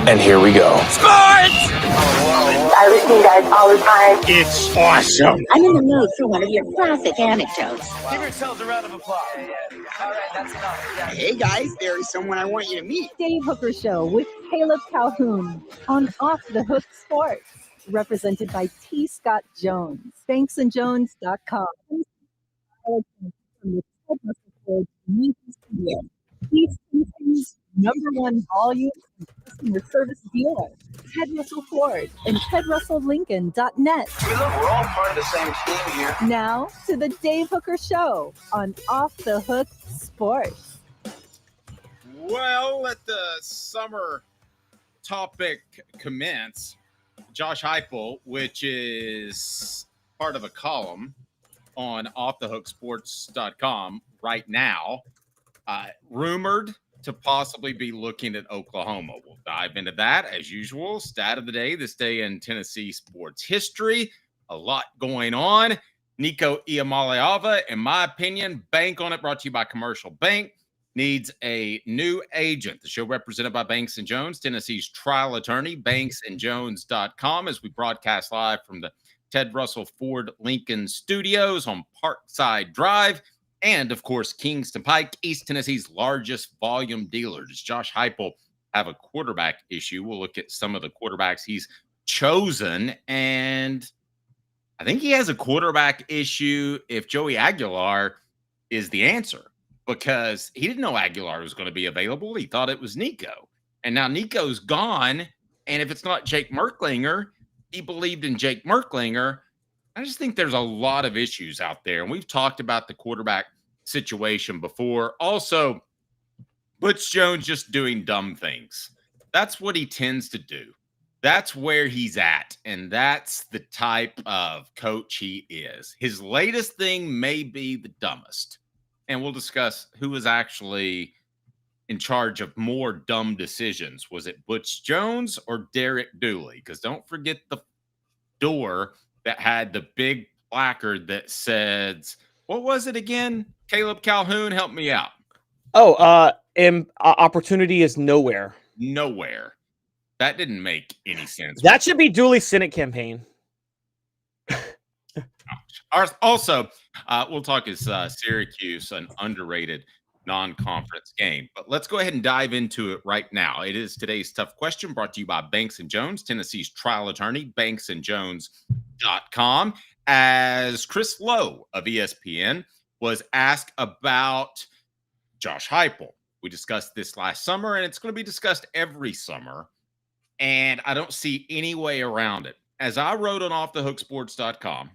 And here we go. Sports! I listen to you guys all the time. It's awesome. I'm in the mood for one of your classic anecdotes. Give yourselves a round of applause. All right, that's enough. Yeah. Hey guys, there is someone I want you to meet. Dave Hooker Show with Caleb Calhoun on Off the Hook Sports, represented by T. Scott Jones, banksandjones.com. #1 volume customer service dealer, Ted Russell Ford and TedRussellLincoln.net. We're all part of the same team here. Now to the Dave Hooker Show on Off the Hook Sports. Well, let the summer topic commence. Josh Heupel, which is part of a column on offthehooksports.com right now, rumored to possibly be looking at Oklahoma. We'll dive into that as usual. Stat of the day, this day in Tennessee sports history. A lot going on. Nico Iamaleava, in my opinion, bank on it, brought to you by Commercial Bank, needs a new agent. The show represented by Banks & Jones, Tennessee's trial attorney, banksandjones.com, as we broadcast live from the Ted Russell Ford Lincoln Studios on Parkside Drive. And, of course, Kingston Pike, East Tennessee's largest volume dealer. Does Josh Heupel have a quarterback issue? We'll look at some of the quarterbacks he's chosen. And I think he has a quarterback issue if Joey Aguilar is the answer, because he didn't know Aguilar was going to be available. He thought it was Nico. And now Nico's gone. And if it's not Jake Merklinger, he believed in Jake Merklinger. I just think there's a lot of issues out there. And we've talked about the quarterback situation before. Also, Butch Jones just doing dumb things. That's what he tends to do. That's where he's at. And that's the type of coach he is. His latest thing may be the dumbest. And we'll discuss who was actually in charge of more dumb decisions. Was it Butch Jones or Derek Dooley? Because don't forget the door that had the big placard that says, what was it again? Caleb Calhoun, help me out. Opportunity is nowhere. Nowhere. That didn't make any sense. That should be Dooley's Senate campaign. Also, we'll talk as Syracuse, an underrated non-conference game. But let's go ahead and dive into it right now. It is today's tough question, brought to you by Banks & Jones, Tennessee's trial attorney, banksandjones.com. As Chris Lowe of ESPN was asked about Josh Heupel. We discussed this last summer, and it's going to be discussed every summer. And I don't see any way around it. As I wrote on offthehooksports.com,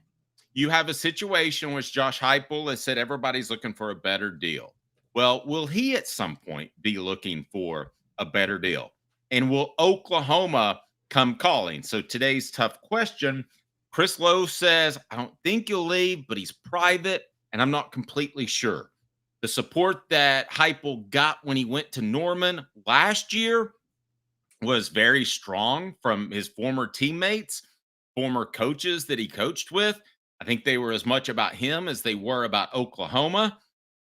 you have a situation in which Josh Heupel has said everybody's looking for a better deal. Well, will he at some point be looking for a better deal? And will Oklahoma come calling? So today's tough question, Chris Lowe says, I don't think he'll leave, but he's private, and I'm not completely sure. The support that Heupel got when he went to Norman last year was very strong from his former teammates, former coaches that he coached with. I think they were as much about him as they were about Oklahoma.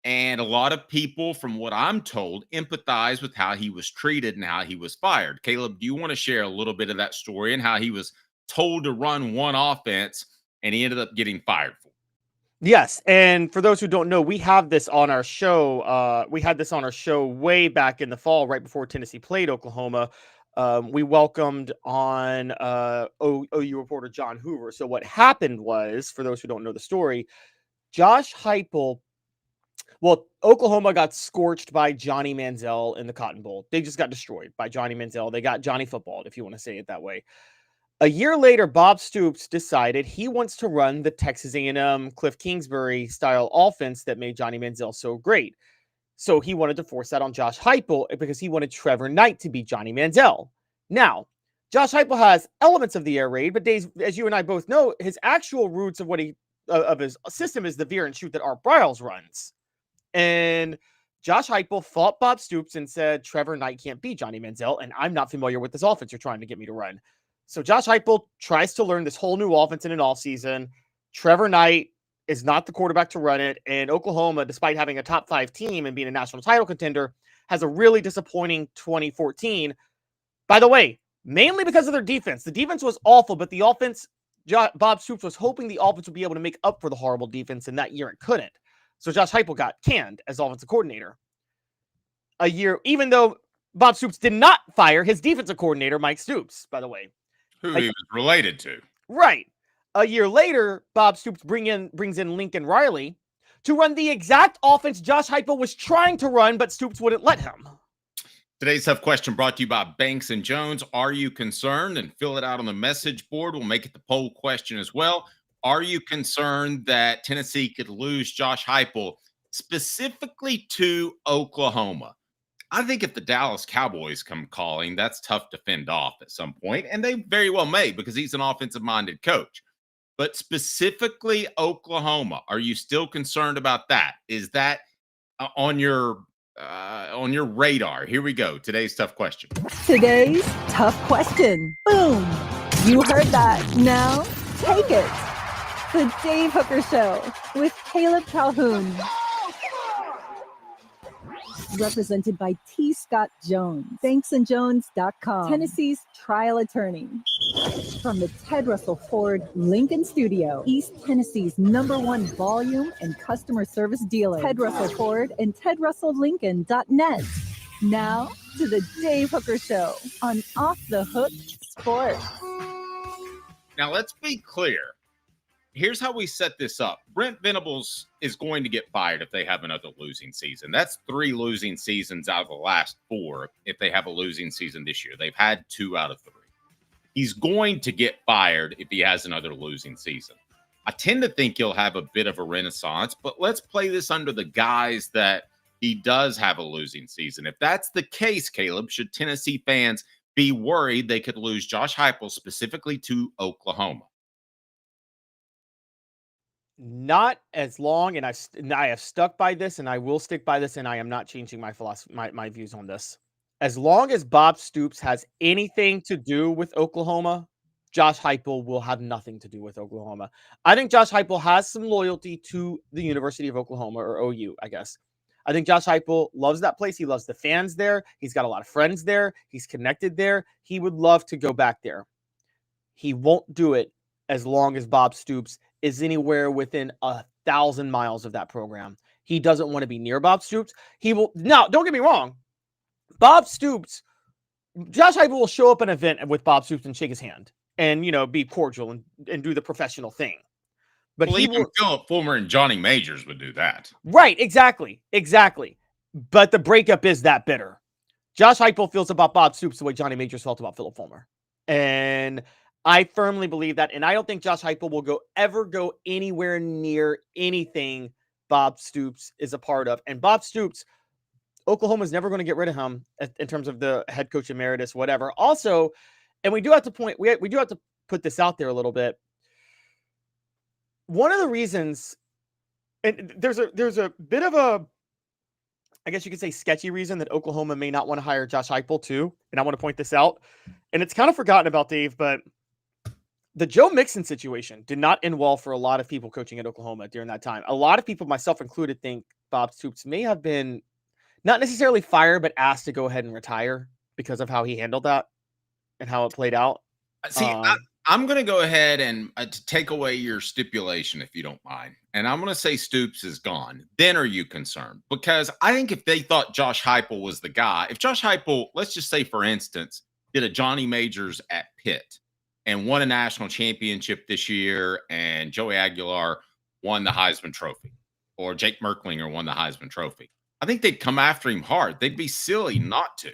And a lot of people, from what I'm told, empathize with how he was treated and how he was fired. Caleb, do you want to share a little bit of that story and how he was told to run one offense and he ended up getting fired for it? Yes, and for those who don't know, we have this on our show. We had this on our show way back in the fall, right before Tennessee played Oklahoma. We welcomed on OU reporter John Hoover. So what happened was, for those who don't know the story, Josh Heupel, well, Oklahoma got scorched by Johnny Manziel in the Cotton Bowl. They just got destroyed by Johnny Manziel. They got Johnny footballed, if you want to say it that way. A year later, Bob Stoops decided he wants to run the Texas A&M Cliff Kingsbury style offense that made Johnny Manziel so great. So he wanted to force that on Josh Heupel because he wanted Trevor Knight to beat Johnny Manziel. Now, Josh Heupel has elements of the air raid, but Dave, as you and I both know, his actual roots of what of his system is the veer and shoot that Art Briles runs. And Josh Heupel fought Bob Stoops and said, Trevor Knight can't beat Johnny Manziel, and I'm not familiar with this offense you're trying to get me to run. So Josh Heupel tries to learn this whole new offense in an offseason. Trevor Knight is not the quarterback to run it. And Oklahoma, despite having a top 5 team and being a national title contender, has a really disappointing 2014. By the way, mainly because of their defense. The defense was awful, but the offense, Bob Stoops was hoping the offense would be able to make up for the horrible defense, and that year it couldn't. So Josh Heupel got canned as offensive coordinator. A year, even though Bob Stoops did not fire his defensive coordinator, Mike Stoops, by the way. Who he was related to. Right. A year later, Bob Stoops brings in Lincoln Riley to run the exact offense Josh Heupel was trying to run, but Stoops wouldn't let him. Today's tough question brought to you by Banks and Jones. Are you concerned? And fill it out on the message board. We'll make it the poll question as well. Are you concerned that Tennessee could lose Josh Heupel specifically to Oklahoma? I think if the Dallas Cowboys come calling, that's tough to fend off at some point, and they very well may because he's an offensive-minded coach. But specifically Oklahoma, are you still concerned about that? Is that on your radar? Here we go. Today's tough question. Today's tough question. Boom. You heard that. Now take it. The Dave Hooker Show with Caleb Calhoun. Represented by T. Scott Jones, banksandjones.com, Tennessee's trial attorney. From the Ted Russell Ford Lincoln Studio, East Tennessee's #1 volume and customer service dealer, Ted Russell Ford and TedRussellLincoln.net. Now to the Dave Hooker Show on Off the Hook Sports. Now, let's be clear. Here's how we set this up. Brent Venables is going to get fired if they have another losing season. That's 3 losing seasons out of the last 4 if they have a losing season this year. They've had 2 out of 3. He's going to get fired if he has another losing season. I tend to think he'll have a bit of a renaissance, but let's play this under the guise that he does have a losing season. If that's the case, Caleb, should Tennessee fans be worried they could lose Josh Heupel specifically to Oklahoma? Not as long, and I have stuck by this, and I will stick by this, and I am not changing my philosophy, my views on this. As long as Bob Stoops has anything to do with Oklahoma, Josh Heupel will have nothing to do with Oklahoma. I think Josh Heupel has some loyalty to the University of Oklahoma, or OU, I guess. I think Josh Heupel loves that place. He loves the fans there. He's got a lot of friends there. He's connected there. He would love to go back there. He won't do it as long as Bob Stoops is anywhere within 1,000 miles of that program. He doesn't want to be near Bob Stoops. He will. Now, don't get me wrong. Bob Stoops, Josh Heupel will show up at an event with Bob Stoops and shake his hand and, be cordial and do the professional thing. But well, even Philip Fulmer and Johnny Majors would do that. Right, exactly. But the breakup is that bitter. Josh Heupel feels about Bob Stoops the way Johnny Majors felt about Philip Fulmer. And I firmly believe that, and I don't think Josh Heupel will ever go anywhere near anything Bob Stoops is a part of. And Bob Stoops, Oklahoma's never going to get rid of him in terms of the head coach emeritus, whatever. Also, and we do have to put this out there a little bit. One of the reasons, and there's a bit of a, I guess you could say, sketchy reason that Oklahoma may not want to hire Josh Heupel too. And I want to point this out. And it's kind of forgotten about, Dave, but the Joe Mixon situation did not end well for a lot of people coaching at Oklahoma during that time. A lot of people, myself included, think Bob Stoops may have been not necessarily fired, but asked to go ahead and retire because of how he handled that and how it played out. See, I'm going to go ahead and take away your stipulation, if you don't mind. And I'm going to say Stoops is gone. Then are you concerned? Because I think if they thought Josh Heupel was the guy, if Josh Heupel, let's just say, for instance, did a Johnny Majors at Pitt and won a national championship this year, and Joey Aguilar won the Heisman Trophy, or Jake Merklinger won the Heisman Trophy, I think they'd come after him hard. They'd be silly not to.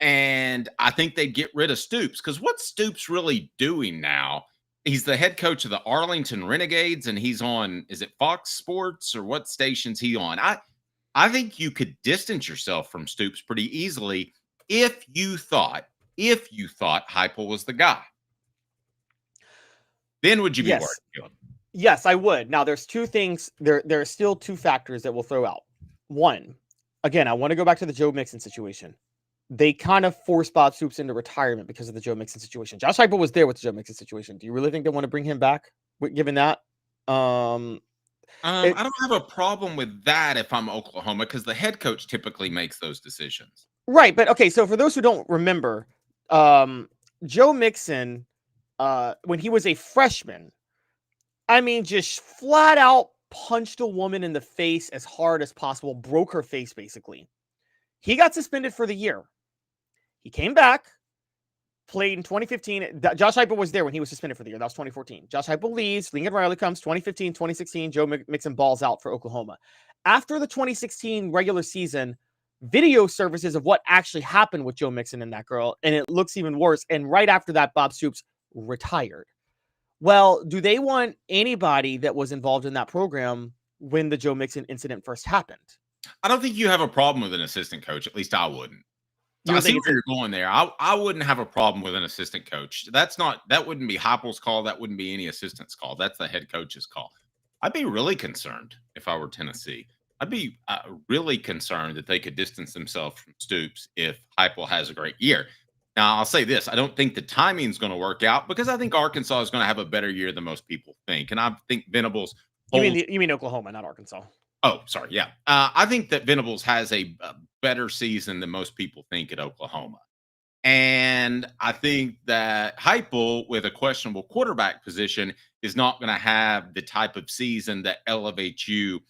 And I think they'd get rid of Stoops, because what's Stoops really doing now? He's the head coach of the Arlington Renegades, and he's on, is it Fox Sports, or what station's he on? I think you could distance yourself from Stoops pretty easily if you thought Heupel was the guy. Then would you be worried? Yes, I would. Now, there's 2 things. There are still 2 factors that we'll throw out. One, again, I want to go back to the Joe Mixon situation. They kind of forced Bob Stoops into retirement because of the Joe Mixon situation. Josh Heupel was there with the Joe Mixon situation. Do you really think they want to bring him back, given that? I don't have a problem with that if I'm Oklahoma, because the head coach typically makes those decisions. Right, but okay, so for those who don't remember, Joe Mixon, when he was a freshman, I mean, just flat out punched a woman in the face as hard as possible, broke her face basically. He got suspended for the year. He came back, played in 2015. Josh Heupel was there when he was suspended for the year. That was 2014. Josh Heupel leaves. Lincoln Riley comes. 2015, 2016. Joe Mixon balls out for Oklahoma. After the 2016 regular season, video surfaces of what actually happened with Joe Mixon and that girl, and it looks even worse. And right after that, Bob Stoops retired. Well, do they want anybody that was involved in that program when the Joe Mixon incident first happened? I don't think you have a problem with an assistant coach. At least I wouldn't. So I see where you're going there. I wouldn't have a problem with an assistant coach. That wouldn't be Heupel's call. That wouldn't be any assistant's call. That's the head coach's call. I'd be really concerned if I were Tennessee. I'd be really concerned that they could distance themselves from Stoops if Heupel has a great year. Now, I'll say this. I don't think the timing is going to work out because I think Arkansas is going to have a better year than most people think. And I think Venables You mean Oklahoma, not Arkansas. Oh, sorry. Yeah. I think that Venables has a better season than most people think at Oklahoma. And I think that Heupel, with a questionable quarterback position, is not going to have the type of season that elevates you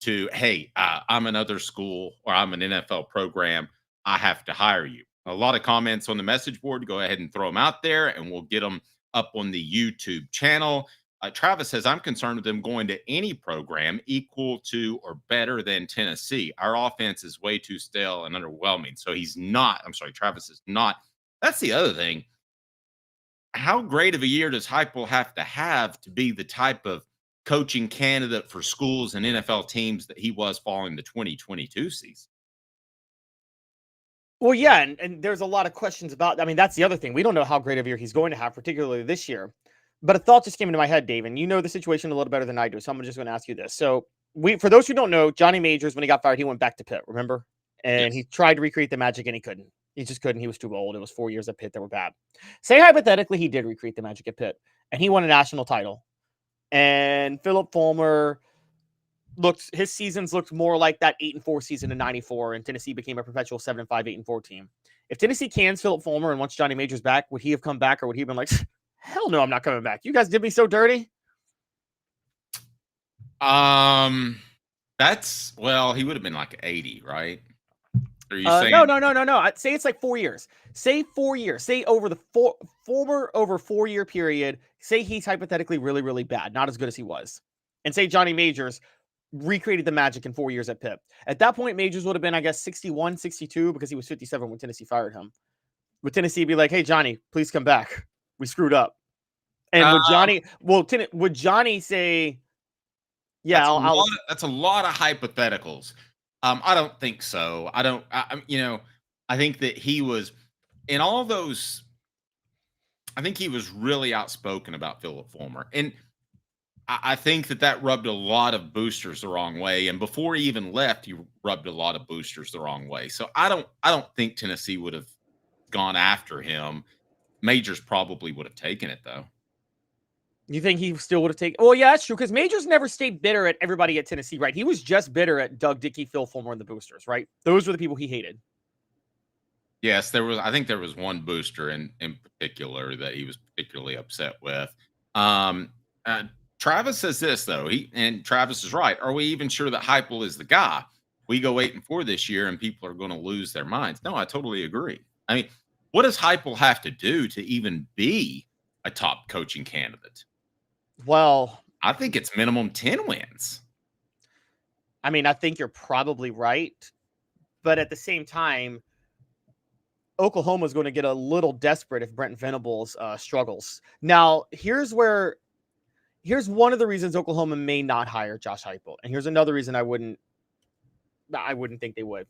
to, hey, I'm another school or I'm an NFL program. I have to hire you. A lot of comments on the message board. Go ahead and throw them out there and we'll get them up on the YouTube channel. Travis says, I'm concerned with them going to any program equal to or better than Tennessee. Our offense is way too stale and underwhelming. So he's not. I'm sorry, Travis is not. That's the other thing. How great of a year does Heupel have to be the type of coaching candidate for schools and NFL teams that he was following the 2022 season? Well, yeah, and there's a lot of questions about. I mean, that's the other thing. We don't know how great of a year he's going to have, particularly this year. But a thought just came into my head, Dave, and you know the situation a little better than I do, so I'm just going to ask you this. So, for those who don't know, Johnny Majors, when he got fired, he went back to Pitt, remember? And He tried to recreate the magic, and he couldn't. He just couldn't. He was too old. It was 4 years at Pitt that were bad. Say, hypothetically, he did recreate the magic at Pitt, and he won a national title. And Philip Fulmer his seasons looked more like that 8-4 season in '94, and Tennessee became a perpetual 7-5, 8-4 team. If Tennessee cans Philip Fulmer and wants Johnny Majors back, would he have come back, or would he have been like, hell no, I'm not coming back. You guys did me so dirty. Well, he would have been like 80, right? Are you saying No. I'd say it's like 4 years. Say 4 years. Say over the Fulmer over 4 year period. Say he's hypothetically really, really bad, not as good as he was. And say Johnny Majors recreated the magic in 4 years at Pitt. At that point, Majors would have been, I guess, 61, 62, because he was 57 when Tennessee fired him. Would Tennessee be like, hey, Johnny, please come back? We screwed up. And would Johnny say, yeah, that's a lot of hypotheticals. I don't think so. I think that he was in all those. I think he was really outspoken about Philip Fulmer. And I think that rubbed a lot of boosters the wrong way. And before he even left, he rubbed a lot of boosters the wrong way. So I don't think Tennessee would have gone after him. Majors probably would have taken it, though. You think he still would have taken? Well, yeah, that's true, because Majors never stayed bitter at everybody at Tennessee, right? He was just bitter at Doug Dickey, Phil Fulmer, and the boosters, right? Those were the people he hated. Yes, I think there was one booster in particular that he was particularly upset with. Travis says this, though, and Travis is right. Are we even sure that Heupel is the guy? We go 8-4 this year, and people are going to lose their minds. No, I totally agree. I mean, what does Heupel have to do to even be a top coaching candidate? Well, I think it's minimum 10 wins. I mean, I think you're probably right. But at the same time, Oklahoma's going to get a little desperate if Brent Venables struggles. Now, here's one of the reasons Oklahoma may not hire Josh Heupel. And here's another reason I wouldn't think they would.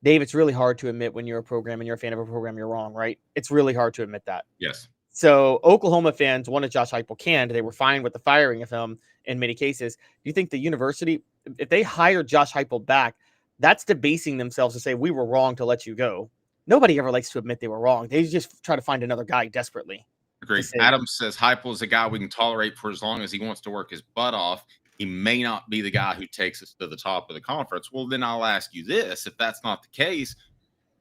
Dave, it's really hard to admit when you're a program and you're a fan of a program, you're wrong, right? It's really hard to admit that. Yes. So Oklahoma fans wanted Josh Heupel canned. They were fine with the firing of him in many cases. Do you think the university, if they hire Josh Heupel back, that's debasing themselves to say, we were wrong to let you go? Nobody ever likes to admit they were wrong. They just try to find another guy desperately. Agreed. Adam says Heupel is a guy we can tolerate for as long as he wants to work his butt off. He may not be the guy who takes us to the top of the conference. Well, then I'll ask you this. If that's not the case,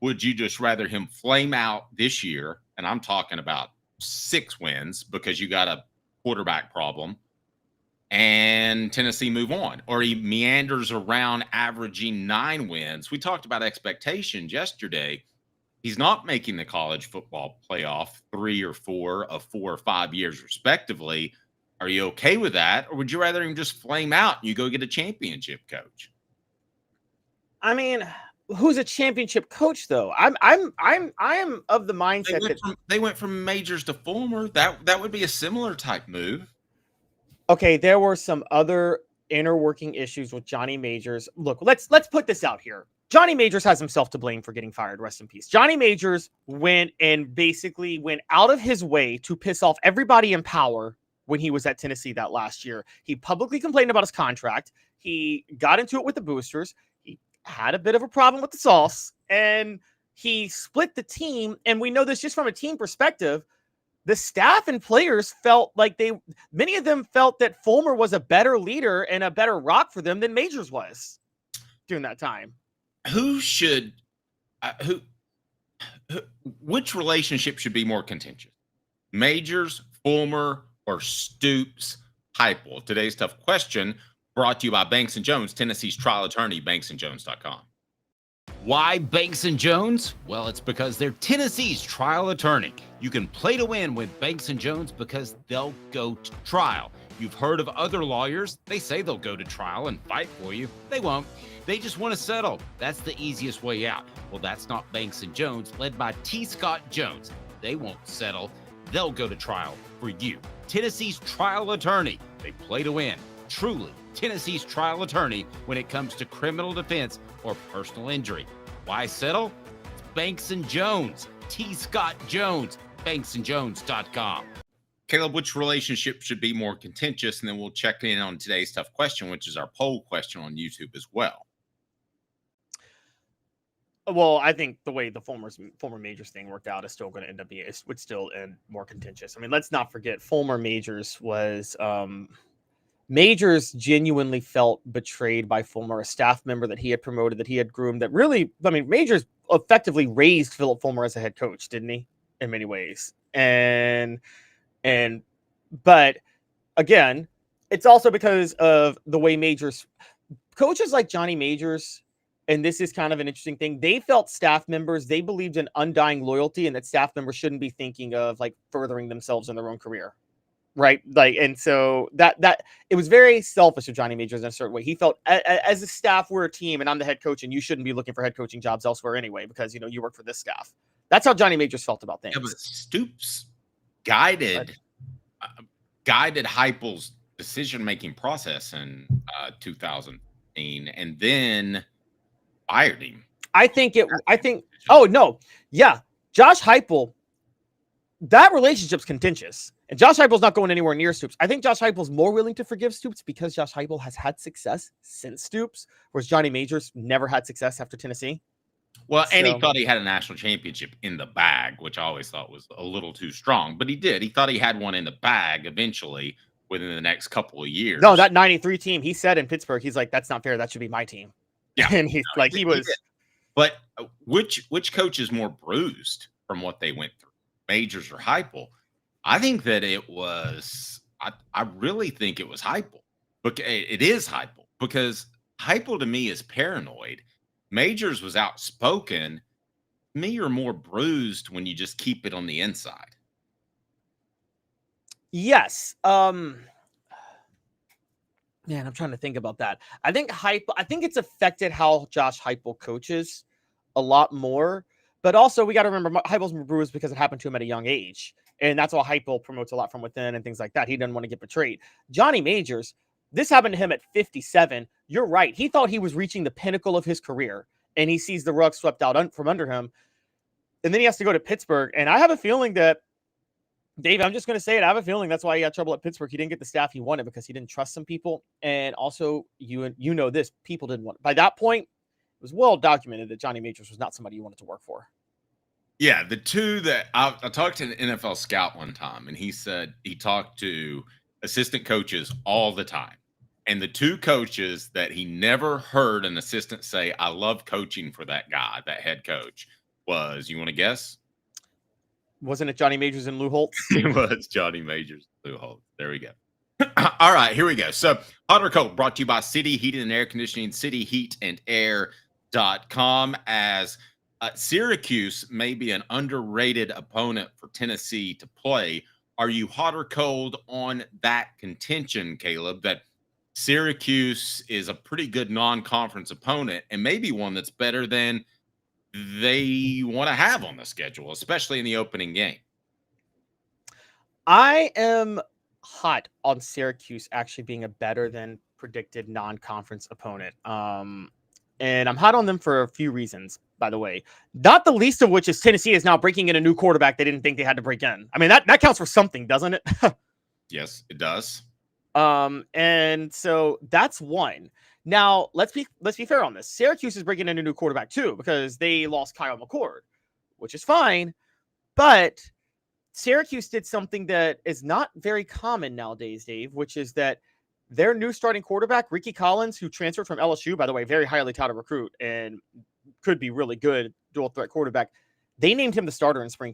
would you just rather him flame out this year? And I'm talking about 6 wins because you got a quarterback problem, and Tennessee move on, or he meanders around averaging 9 wins. We talked about expectations yesterday. He's not making the college football playoff 3 or 4 of 4 or 5 years respectively. Are you okay with that? Or would you rather him just flame out and you go get a championship coach? I mean, who's a championship coach though? I am of the mindset they went from majors to former. That would be a similar type move. Okay, there were some other inner working issues with Johnny Majors. Look, let's put this out here. Johnny Majors has himself to blame for getting fired. Rest in peace. Johnny Majors went out of his way to piss off everybody in power when he was at Tennessee that last year. He publicly complained about his contract. He got into it with the boosters. He had a bit of a problem with the sauce, and he split the team. And we know this just from a team perspective. The staff and players felt like many of them felt that Fulmer was a better leader and a better rock for them than Majors was during that time. Which relationship should be more contentious? Majors, Fulmer, or Stoops, Heupel? Today's tough question brought to you by Banks & Jones, Tennessee's trial attorney, banksandjones.com. Why Banks & Jones? Well, it's because they're Tennessee's trial attorney. You can play to win with Banks & Jones because they'll go to trial. You've heard of other lawyers. They say they'll go to trial and fight for you. They won't. They just want to settle. That's the easiest way out. Well, that's not Banks & Jones, led by T. Scott Jones. They won't settle. They'll go to trial for you. Tennessee's trial attorney. They play to win. Truly, Tennessee's trial attorney when it comes to criminal defense or personal injury. Why settle? It's Banks & Jones. T. Scott Jones. banksandjones.com. Caleb, which relationship should be more contentious? And then we'll check in on today's tough question, which is our poll question on YouTube as well. Well, I think the way the former Majors thing worked out is still going to end up being, it would still end more contentious. I mean, let's not forget, former Majors was Majors genuinely felt betrayed by Fulmer, a staff member that he had promoted, that he had groomed, that really, I mean, Majors effectively raised Philip Fulmer as a head coach, didn't he? In many ways. But again, it's also because of the way Majors, coaches like Johnny Majors, and this is kind of an interesting thing, they felt staff members, they believed in undying loyalty and that staff members shouldn't be thinking of like furthering themselves in their own career. Right. Like, and so that it was very selfish of Johnny Majors in a certain way. He felt as a staff, we're a team and I'm the head coach and you shouldn't be looking for head coaching jobs elsewhere anyway, because, you know, you work for this staff. That's how Johnny Majors felt about things. Yeah, but Stoops guided Heupel's decision-making process in 2015 and then fired him. Oh, no. Yeah. Josh Heupel, that relationship's contentious. And Josh Heupel's not going anywhere near Stoops. I think Josh Heupel's more willing to forgive Stoops because Josh Heupel has had success since Stoops, whereas Johnny Majors never had success after Tennessee. Well, and he thought he had a national championship in the bag, which I always thought was a little too strong. But he did. He thought he had one in the bag eventually within the next couple of years. No, that 93 team, he said in Pittsburgh, he's like, that's not fair. That should be my team. Yeah. And he's like, he was. But which coach is more bruised from what they went through, Majors or Heupel? I think that it was, I really think it was Heupel. But it is Heupel because Heupel to me is paranoid. Majors was outspoken. Me, you're more bruised when you just keep it on the inside. Yes. Man, I'm trying to think about that. I think it's affected how Josh Heupel coaches a lot more. But also, we got to remember, Heupel's more bruised because it happened to him at a young age. And that's why Heupel promotes a lot from within and things like that. He doesn't want to get betrayed. Johnny Majors, this happened to him at 57. You're right. He thought he was reaching the pinnacle of his career. And he sees the rug swept out from under him. And then he has to go to Pittsburgh. And I have a feeling that, Dave, I'm just going to say it. I have a feeling that's why he had trouble at Pittsburgh. He didn't get the staff he wanted because he didn't trust some people. And also, you know this, people didn't want it. By that point, it was well documented that Johnny Majors was not somebody you wanted to work for. Yeah, the two that I talked to an NFL scout one time, and he said he talked to assistant coaches all the time. And the two coaches that he never heard an assistant say, I love coaching for that guy, that head coach, was. You want to guess? Wasn't it Johnny Majors and Lou Holtz? It was Johnny Majors, Lou Holtz. There we go. All right, here we go. So, Hot or Cold brought to you by City Heating and Air Conditioning, cityheatandair.com. As Syracuse may be an underrated opponent for Tennessee to play. Are you hot or cold on that contention, Caleb, that Syracuse is a pretty good non-conference opponent and maybe one that's better than they want to have on the schedule, especially in the opening game? I am hot on Syracuse actually being a better than predicted non-conference opponent. And I'm hot on them for a few reasons, by the way. Not the least of which is Tennessee is now breaking in a new quarterback they didn't think they had to break in. I mean, that counts for something, doesn't it? Yes, it does. And so that's one. Now, let's be fair on this. Syracuse is bringing in a new quarterback too, because they lost Kyle McCord, which is fine. But Syracuse did something that is not very common nowadays, Dave, which is that their new starting quarterback, Ricky Collins, who transferred from LSU, by the way, very highly touted recruit and could be really good dual threat quarterback. They named him the starter in spring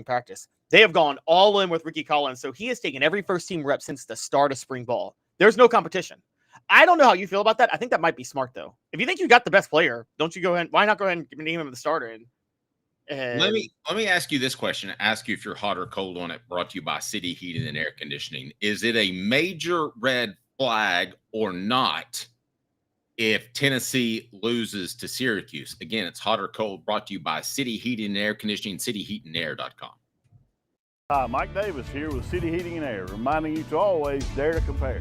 practice. They have gone all in with Ricky Collins. So he has taken every first team rep since the start of spring ball. There's no competition. I don't know how you feel about that. I think that might be smart, though. If you think you got the best player, don't you go ahead? Why not go ahead and name him the starter? And let me ask you this question. Ask you if you're hot or cold on it. Brought to you by City Heating and Air Conditioning. Is it a major red flag or not if Tennessee loses to Syracuse? Again, it's hot or cold. Brought to you by City Heating and Air Conditioning. cityheatandair.com. Hi, Mike Davis here with City Heating and Air, reminding you to always dare to compare.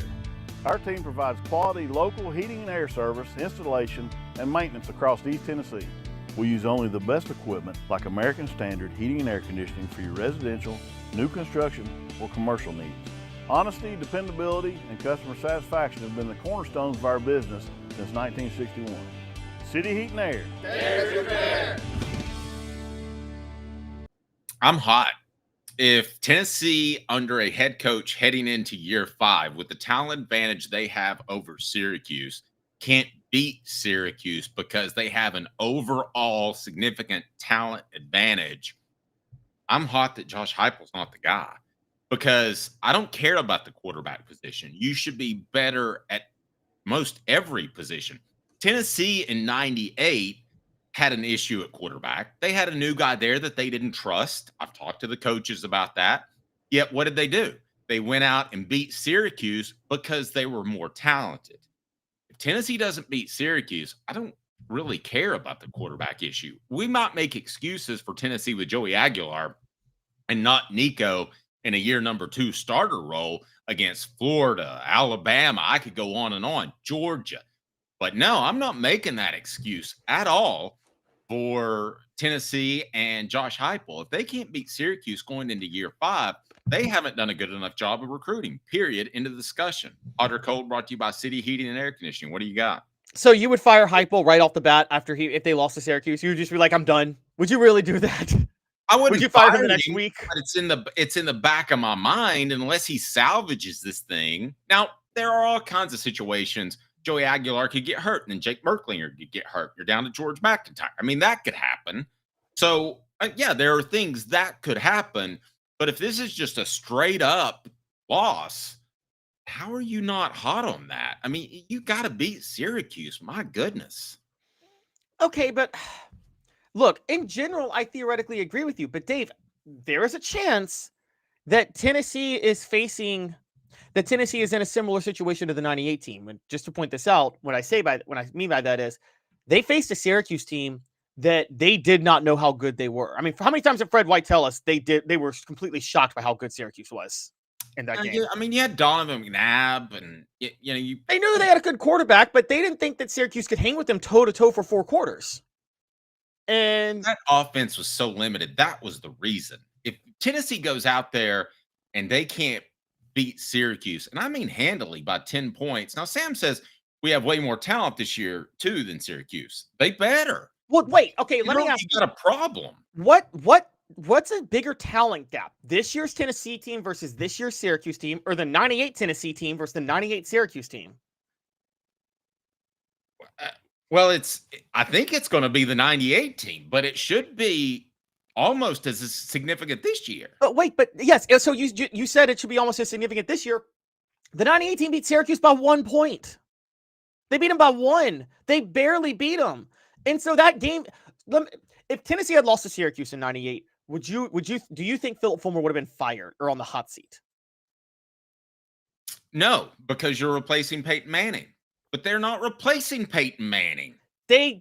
Our team provides quality local heating and air service, installation, and maintenance across East Tennessee. We use only the best equipment like American Standard Heating and Air Conditioning for your residential, new construction, or commercial needs. Honesty, dependability, and customer satisfaction have been the cornerstones of our business since 1961. City Heat and Air. There's your bear. I'm hot. If Tennessee, under a head coach heading into year 5, with the talent advantage they have over Syracuse, can't beat Syracuse because they have an overall significant talent advantage, I'm hot that Josh Heupel's not the guy, because I don't care about the quarterback position. You should be better at most every position. Tennessee in 98 had an issue at quarterback. They had a new guy there that they didn't trust. I've talked to the coaches about that. Yet what did they do? They went out and beat Syracuse because they were more talented. If Tennessee doesn't beat Syracuse, I don't really care about the quarterback issue. We might make excuses for Tennessee with Joey Aguilar and not Nico in a year number 2 starter role against Florida, Alabama. I could go on, Georgia. But no, I'm not making that excuse at all for Tennessee and Josh Heupel. If they can't beat Syracuse going into year 5, they haven't done a good enough job of recruiting, period. End of discussion. Hot or cold, brought to you by City Heating and Air Conditioning. What do you got? so you would fire Heupel right off the bat if they lost to Syracuse? You would just be like, I'm done. Would you really do that? I wouldn't. Would you fire him the next week? But it's in the back of my mind unless he salvages this thing. Now, there are all kinds of situations. Joey Aguilar could get hurt, and then Jake Merklinger could get hurt. You're down to George McIntyre. I mean, that could happen. So, yeah, there are things that could happen. But if this is just a straight up loss, how are you not hot on that? I mean, you got to beat Syracuse. My goodness. Okay, but look, in general, I theoretically agree with you. But Dave, there is a chance that Tennessee is in a similar situation to the 98 team. And just to point this out, what I mean by that is they faced a Syracuse team that they did not know how good they were. I mean, how many times did Fred White tell us they were completely shocked by how good Syracuse was in that game? I mean, you had Donovan McNabb, and they knew they had a good quarterback, but they didn't think that Syracuse could hang with them toe to toe for 4 quarters. And that offense was so limited. That was the reason. If Tennessee goes out there and they can't beat Syracuse, and I mean handily by 10 points. Now, Sam says we have way more talent this year, too, than Syracuse. They better. Well, wait. Okay, let me ask you. Got a problem. What's a bigger talent gap? This year's Tennessee team versus this year's Syracuse team, or the 98 Tennessee team versus the 98 Syracuse team? Well, I think it's going to be the 98 team, but it should be almost as significant this year. But wait, yes. So you said it should be almost as significant this year. The 98 team beat Syracuse by 1 point. They beat them by 1. They barely beat them. And so that game, if Tennessee had lost to Syracuse in 98, do you think Philip Fulmer would have been fired or on the hot seat? No, because you're replacing Peyton Manning. But they're not replacing Peyton Manning. Do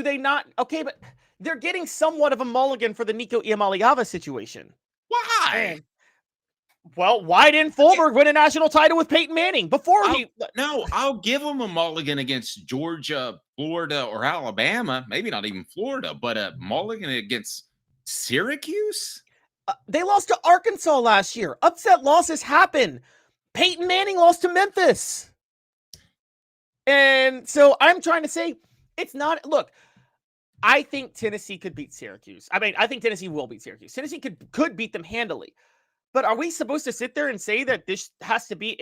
they not? Okay, but they're getting somewhat of a mulligan for the Nico Iamaleava situation. Why? Well, why didn't Fulmer win a national title with Peyton Manning before I'll give them a mulligan against Georgia, Florida, or Alabama. Maybe not even Florida, but a mulligan against Syracuse? They lost to Arkansas last year. Upset losses happen. Peyton Manning lost to Memphis. And so I'm trying to say it's not. Look, I think Tennessee could beat Syracuse. I mean, I think Tennessee will beat Syracuse. Tennessee could beat them handily. But are we supposed to sit there and say that this has to be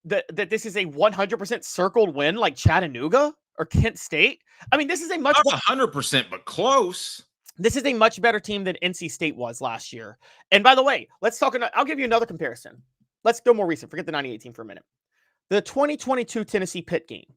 that this is a 100% circled win like Chattanooga or Kent State? I mean, this is a much not 100%, but close. This is a much better team than NC State was last year. And by the way, I'll give you another comparison. Let's go more recent. Forget the 98 team for a minute. The 2022 Tennessee Pitt game.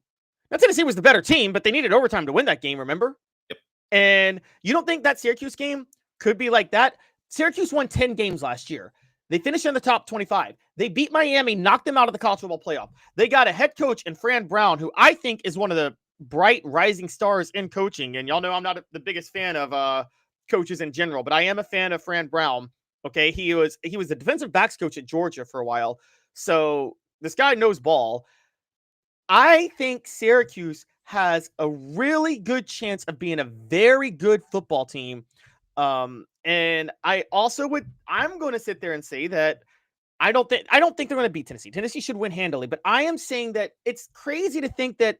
Now, Tennessee was the better team, but they needed overtime to win that game, remember? Yep. And you don't think that Syracuse game could be like that? Syracuse won 10 games last year. They finished in the top 25. They beat Miami, knocked them out of the college football playoff. They got a head coach in Fran Brown, who I think is one of the bright rising stars in coaching. And y'all know I'm not the biggest fan of coaches in general, but I am a fan of Fran Brown. Okay, he was the defensive backs coach at Georgia for a while. So this guy knows ball. I think Syracuse has a really good chance of being a very good football team. And I'm going to sit there and say that I don't think they're going to beat Tennessee. Tennessee should win handily, but I am saying that it's crazy to think that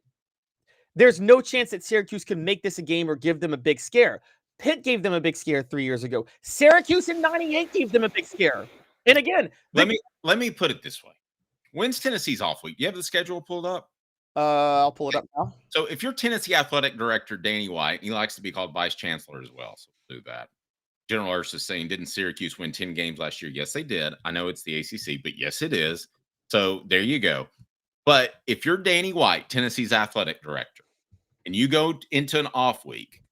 there's no chance that Syracuse can make this a game or give them a big scare. Pitt gave them a big scare 3 years ago. Syracuse in 98 gave them a big scare. And again, let me put it this way. When's Tennessee's off week? You have the schedule pulled up? I'll pull it up now. So if you're Tennessee athletic director Danny White, he likes to be called vice chancellor as well. So we'll do that. General Ernst is saying, didn't Syracuse win 10 games last year? Yes, they did. I know it's the ACC, but yes, it is. So there you go. But if you're Danny White, Tennessee's athletic director, and you go into an off week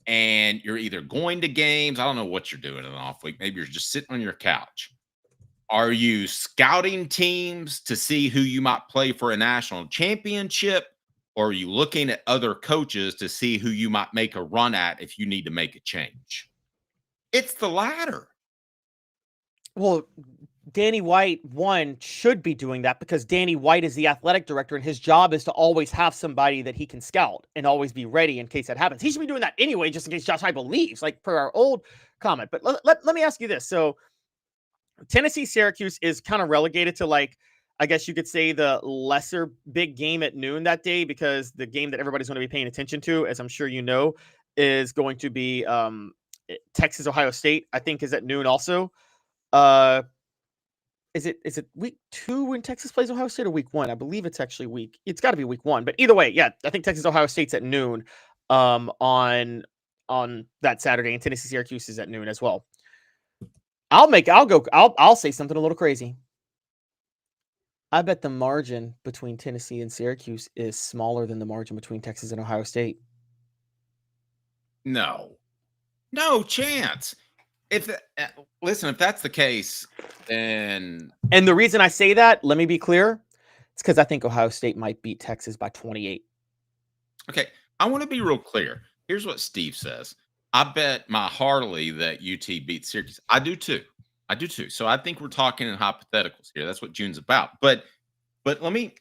and you're either going to games, I don't know what you're doing in an off week. Maybe you're just sitting on your couch. Are you scouting teams to see who you might play for a national championship? Or are you looking at other coaches to see who you might make a run at if you need to make a change? It's the latter. Well, Danny White, should be doing that because Danny White is the athletic director and his job is to always have somebody that he can scout and always be ready in case that happens. He should be doing that anyway, just in case Josh Heupel leaves, like per our old comment. But let me ask you this. So Tennessee Syracuse is kind of relegated to, like, I guess you could say the lesser big game at noon that day, because the game that everybody's going to be paying attention to, as I'm sure you know, is going to be Texas Ohio State, I think, is at noon also. Is it week 2 when Texas plays Ohio State or week 1? I believe it's actually it's got to be week 1. But either way, yeah, I think Texas Ohio State's at noon on that Saturday, and Tennessee Syracuse is at noon as well. I'll say something a little crazy. I bet the margin between Tennessee and Syracuse is smaller than the margin between Texas and Ohio State. No chance. If that's the case, then. And the reason I say that, let me be clear, it's because I think Ohio State might beat Texas by 28. Okay, I want to be real clear. Here's what Steve says. I bet my Harley that UT beats Syracuse. I do too. So I think we're talking in hypotheticals here. That's what June's about. But let me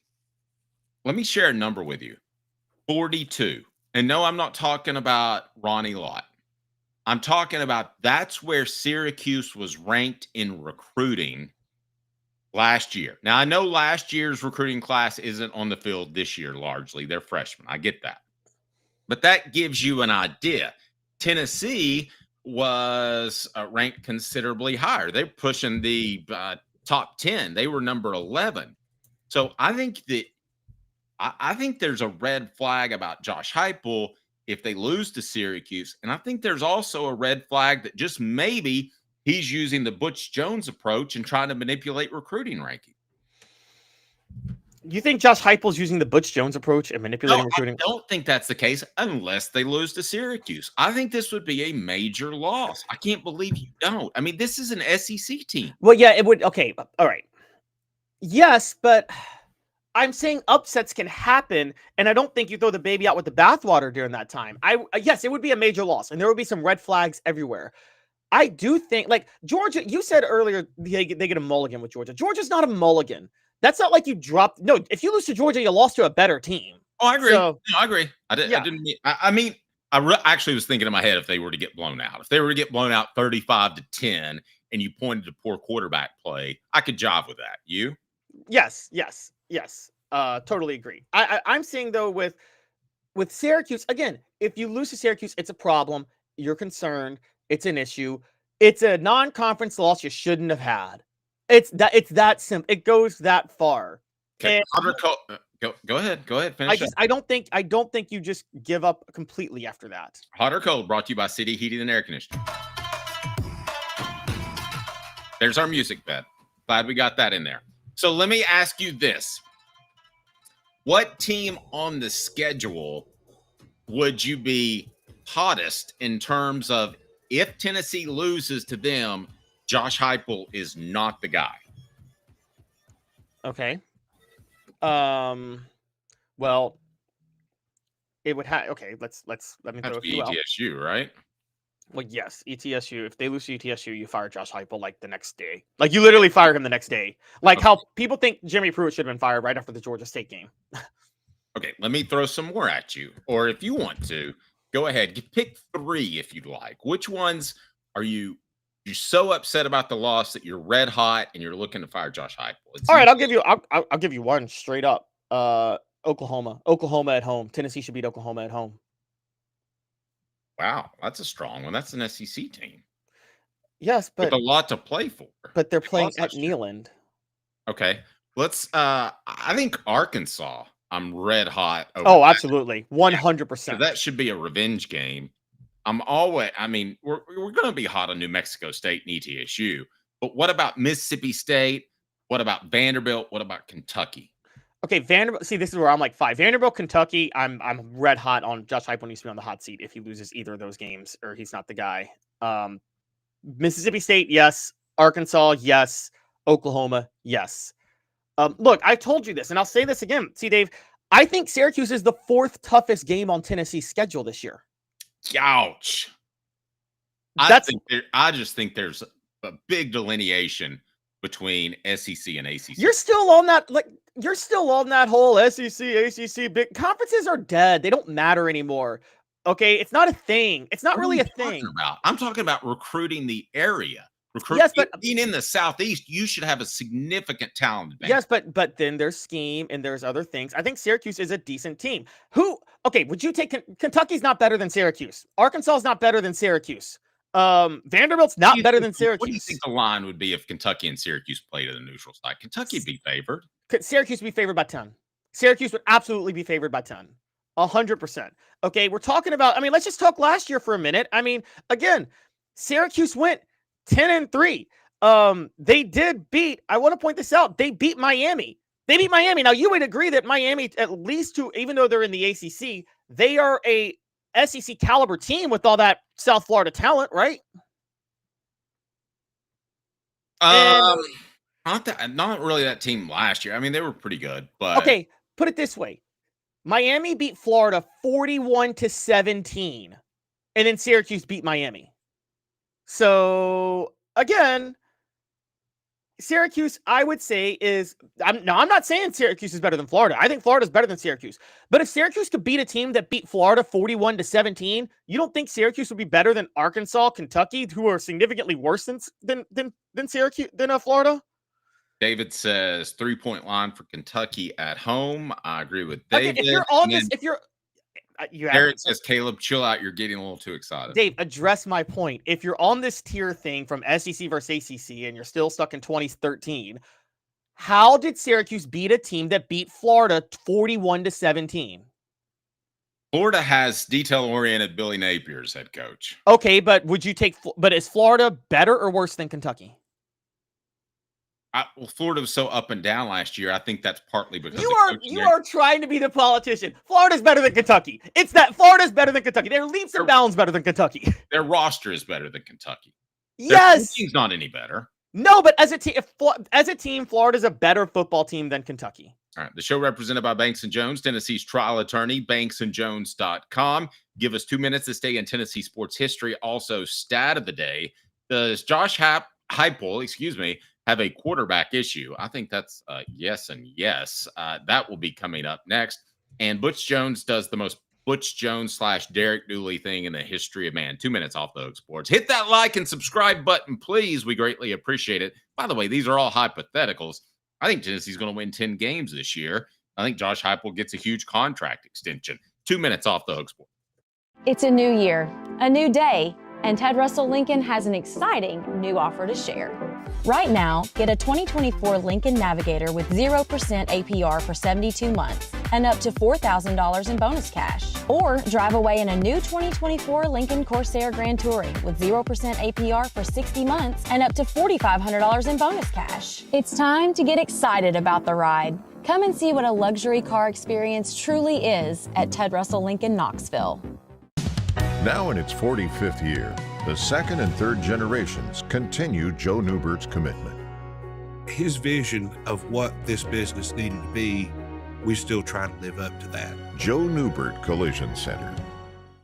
share a number with you. 42. And no, I'm not talking about Ronnie Lott. I'm talking about that's where Syracuse was ranked in recruiting last year. Now, I know last year's recruiting class isn't on the field this year largely. They're freshmen. I get that. But that gives you an idea. Tennessee was ranked considerably higher. They're pushing the top 10. They were number 11. So I think that I think there's a red flag about Josh Heupel if they lose to Syracuse. And I think there's also a red flag that just maybe he's using the Butch Jones approach and trying to manipulate recruiting ranking. You think Josh Heupel's using the Butch Jones approach and manipulating recruiting? I don't think that's the case unless they lose to Syracuse. I think this would be a major loss. I can't believe you don't. I mean, this is an SEC team. Well, yeah, it would. Okay, all right. Yes, but I'm saying upsets can happen, and I don't think you throw the baby out with the bathwater during that time. Yes, it would be a major loss, and there would be some red flags everywhere. I do think, like Georgia, you said earlier they get a mulligan with Georgia. Georgia's not a mulligan. That's not like you dropped. No, if you lose to Georgia, you lost to a better team. Oh, I agree. So, no, I agree. I didn't mean. I mean, actually was thinking in my head if they were to get blown out. If they were to get blown out 35-10, and you pointed to poor quarterback play, I could jive with that. You? Yes. Totally agree. I'm saying though with Syracuse, again, if you lose to Syracuse, it's a problem. You're concerned. It's an issue. It's a non-conference loss you shouldn't have had. It's that simple. It goes that far. Okay. Go ahead. Finish. I don't think you just give up completely after that. Hot or cold brought to you by City Heating and Air Conditioning. There's our music bed. Glad we got that in there. So let me ask you this. What team on the schedule would you be hottest in terms of if Tennessee loses to them, Josh Heupel is not the guy? Okay. Well, it would have. Okay, let me throw a few out. ETSU, right? Well, yes, ETSU. If they lose to ETSU, you fire Josh Heupel like the next day. Like you literally fire him the next day. Like how people think Jimmy Pruitt should have been fired right after the Georgia State game. Okay, let me throw some more at you. Or if you want to, go ahead. Pick 3 if you'd like. Which ones are you're so upset about the loss that you're red hot and you're looking to fire Josh Heupel? All right, I'll give you one straight up. Oklahoma at home. Tennessee should beat Oklahoma at home. Wow, that's a strong one. That's an SEC team. Yes, but with a lot to play for. But they're playing at Neyland. Okay, let's. I think Arkansas. I'm red hot. Oh, absolutely, 100%. That should be a revenge game. I mean, we're going to be hot on New Mexico State and ETSU. But what about Mississippi State? What about Vanderbilt? What about Kentucky? Okay, Vanderbilt. See, this is where I'm like 5. Vanderbilt, Kentucky. I'm red hot on Josh Heupel needs to be on the hot seat if he loses either of those games or he's not the guy. Mississippi State, yes. Arkansas, yes. Oklahoma, yes. Look, I told you this, and I'll say this again. See, Dave, I think Syracuse is the 4th toughest game on Tennessee's schedule this year. Ouch. I just think there's a big delineation between SEC and ACC. You're still on that whole SEC, ACC. Big conferences are dead. They don't matter anymore. Okay, it's not a thing. It's not really a thing. I'm talking about recruiting the area. Yes, but being in the Southeast, you should have a significant talent advantage. Yes, but then there's scheme and there's other things. I think Syracuse is a decent team. Would you take Kentucky's not better than Syracuse? Arkansas is not better than Syracuse. Vanderbilt's not better than Syracuse. What do you think the line would be if Kentucky and Syracuse played at a neutral site? Kentucky would be favored. Syracuse would be favored by 10. Syracuse would absolutely be favored by 10. 100%. Okay, we're talking about, let's just talk last year for a minute. Again, Syracuse went 10-3. They did beat, I want to point this out, they beat Miami. Now, you would agree that Miami, at least even though they're in the ACC, they are a SEC caliber team with all that South Florida talent, right? Not really that team last year. They were pretty good, but okay, put it this way. Miami beat Florida 41-17, and then Syracuse beat Miami. So again, Syracuse, I would say I'm not saying Syracuse is better than Florida. I think Florida's better than Syracuse. But if Syracuse could beat a team that beat Florida 41-17, you don't think Syracuse would be better than Arkansas, Kentucky, who are significantly worse than Syracuse than Florida? David says 3-point line for Kentucky at home. I agree with David. Okay, Eric says, Caleb, chill out. You're getting a little too excited. Dave, address my point. If you're on this tier thing from SEC versus ACC and you're still stuck in 2013, How did Syracuse beat a team that beat Florida 41-17? Florida has detail-oriented Billy Napier as head coach. Okay, but but is Florida better or worse than Kentucky? Well, Florida was so up and down last year. I think that's partly because you are trying to be the politician. Florida's better than Kentucky. It's that Florida's better than Kentucky. They're leaps and bounds better than Kentucky. Their roster is better than Kentucky. Yes, their team's not any better. No, but as a team, Florida's a better football team than Kentucky. All right. The show represented by Banks & Jones, Tennessee's trial attorney, banksandjones.com. Give us 2 minutes to stay in Tennessee sports history. Also, stat of the day. Does Josh Heupel, have a quarterback issue? I think that's yes and yes. That will be coming up next. And Butch Jones does the most Butch Jones / Derek Dooley thing in the history of man. 2 minutes off the Hook Sports. Hit that like and subscribe button, please. We greatly appreciate it. By the way, these are all hypotheticals. I think Tennessee's going to win 10 games this year. I think Josh Heupel gets a huge contract extension. 2 minutes off the Hook Sports. It's a new year, a new day, and Ted Russell Lincoln has an exciting new offer to share. Right now, get a 2024 Lincoln Navigator with 0% APR for 72 months and up to $4,000 in bonus cash. Or drive away in a new 2024 Lincoln Corsair Grand Touring with 0% APR for 60 months and up to $4,500 in bonus cash. It's time to get excited about the ride. Come and see what a luxury car experience truly is at Ted Russell Lincoln Knoxville. Now in its 45th year, the second and third generations continue Joe Newbert's commitment. His vision of what this business needed to be, we still try to live up to that. Joe Newbert Collision Center.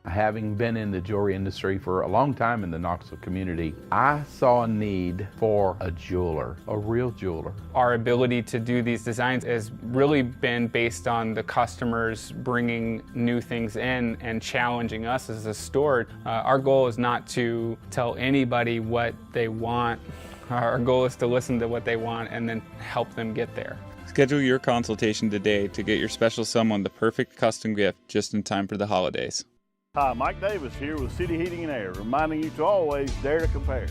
Having been in the jewelry industry for a long time in the Knoxville community, I saw a need for a jeweler, a real jeweler. Our ability to do these designs has really been based on the customers bringing new things in and challenging us as a store. Our goal is not to tell anybody what they want. Our goal is to listen to what they want and then help them get there. Schedule your consultation today to get your special someone the perfect custom gift just in time for the holidays. Hi, Mike Davis here with City Heating and Air, reminding you to always dare to compare.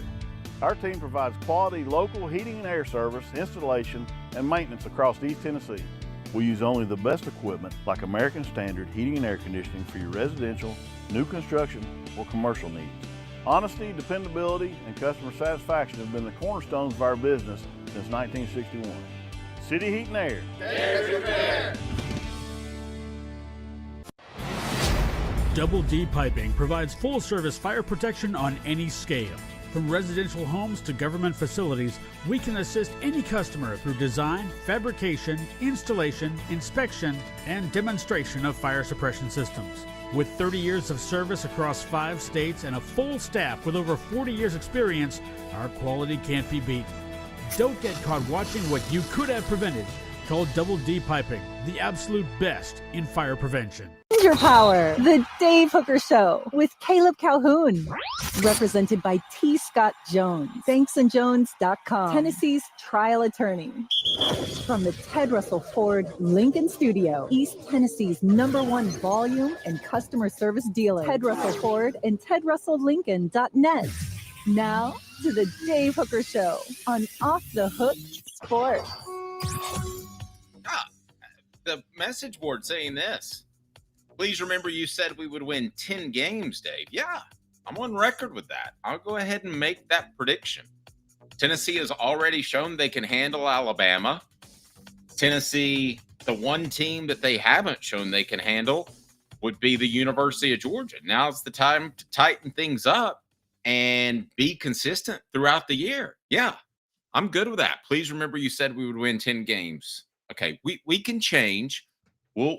Our team provides quality local heating and air service, installation, and maintenance across East Tennessee. We use only the best equipment like American Standard heating and air conditioning for your residential, new construction, or commercial needs. Honesty, dependability, and customer satisfaction have been the cornerstones of our business since 1961. City Heat and Air. Dare to compare. Double D Piping provides full-service fire protection on any scale. From residential homes to government facilities, we can assist any customer through design, fabrication, installation, inspection, and demonstration of fire suppression systems. With 30 years of service across 5 states and a full staff with over 40 years experience, our quality can't be beaten. Don't get caught watching what you could have prevented. Call Double D Piping, the absolute best in fire prevention. Your Power, the Dave Hooker Show with Caleb Calhoun. Represented by T. Scott Jones, banksandjones.com, Tennessee's trial attorney. From the Ted Russell Ford Lincoln Studio, East Tennessee's #1 volume and customer service dealer, Ted Russell Ford and TedRussellLincoln.net. Now to the Dave Hooker Show on Off the Hook Sports. The message board saying this. Please remember you said we would win 10 games, Dave. Yeah, I'm on record with that. I'll go ahead and make that prediction. Tennessee has already shown they can handle Alabama. Tennessee, the one team that they haven't shown they can handle would be the University of Georgia. Now's the time to tighten things up and be consistent throughout the year. Yeah, I'm good with that. Please remember you said we would win 10 games. Okay, we can change. We'll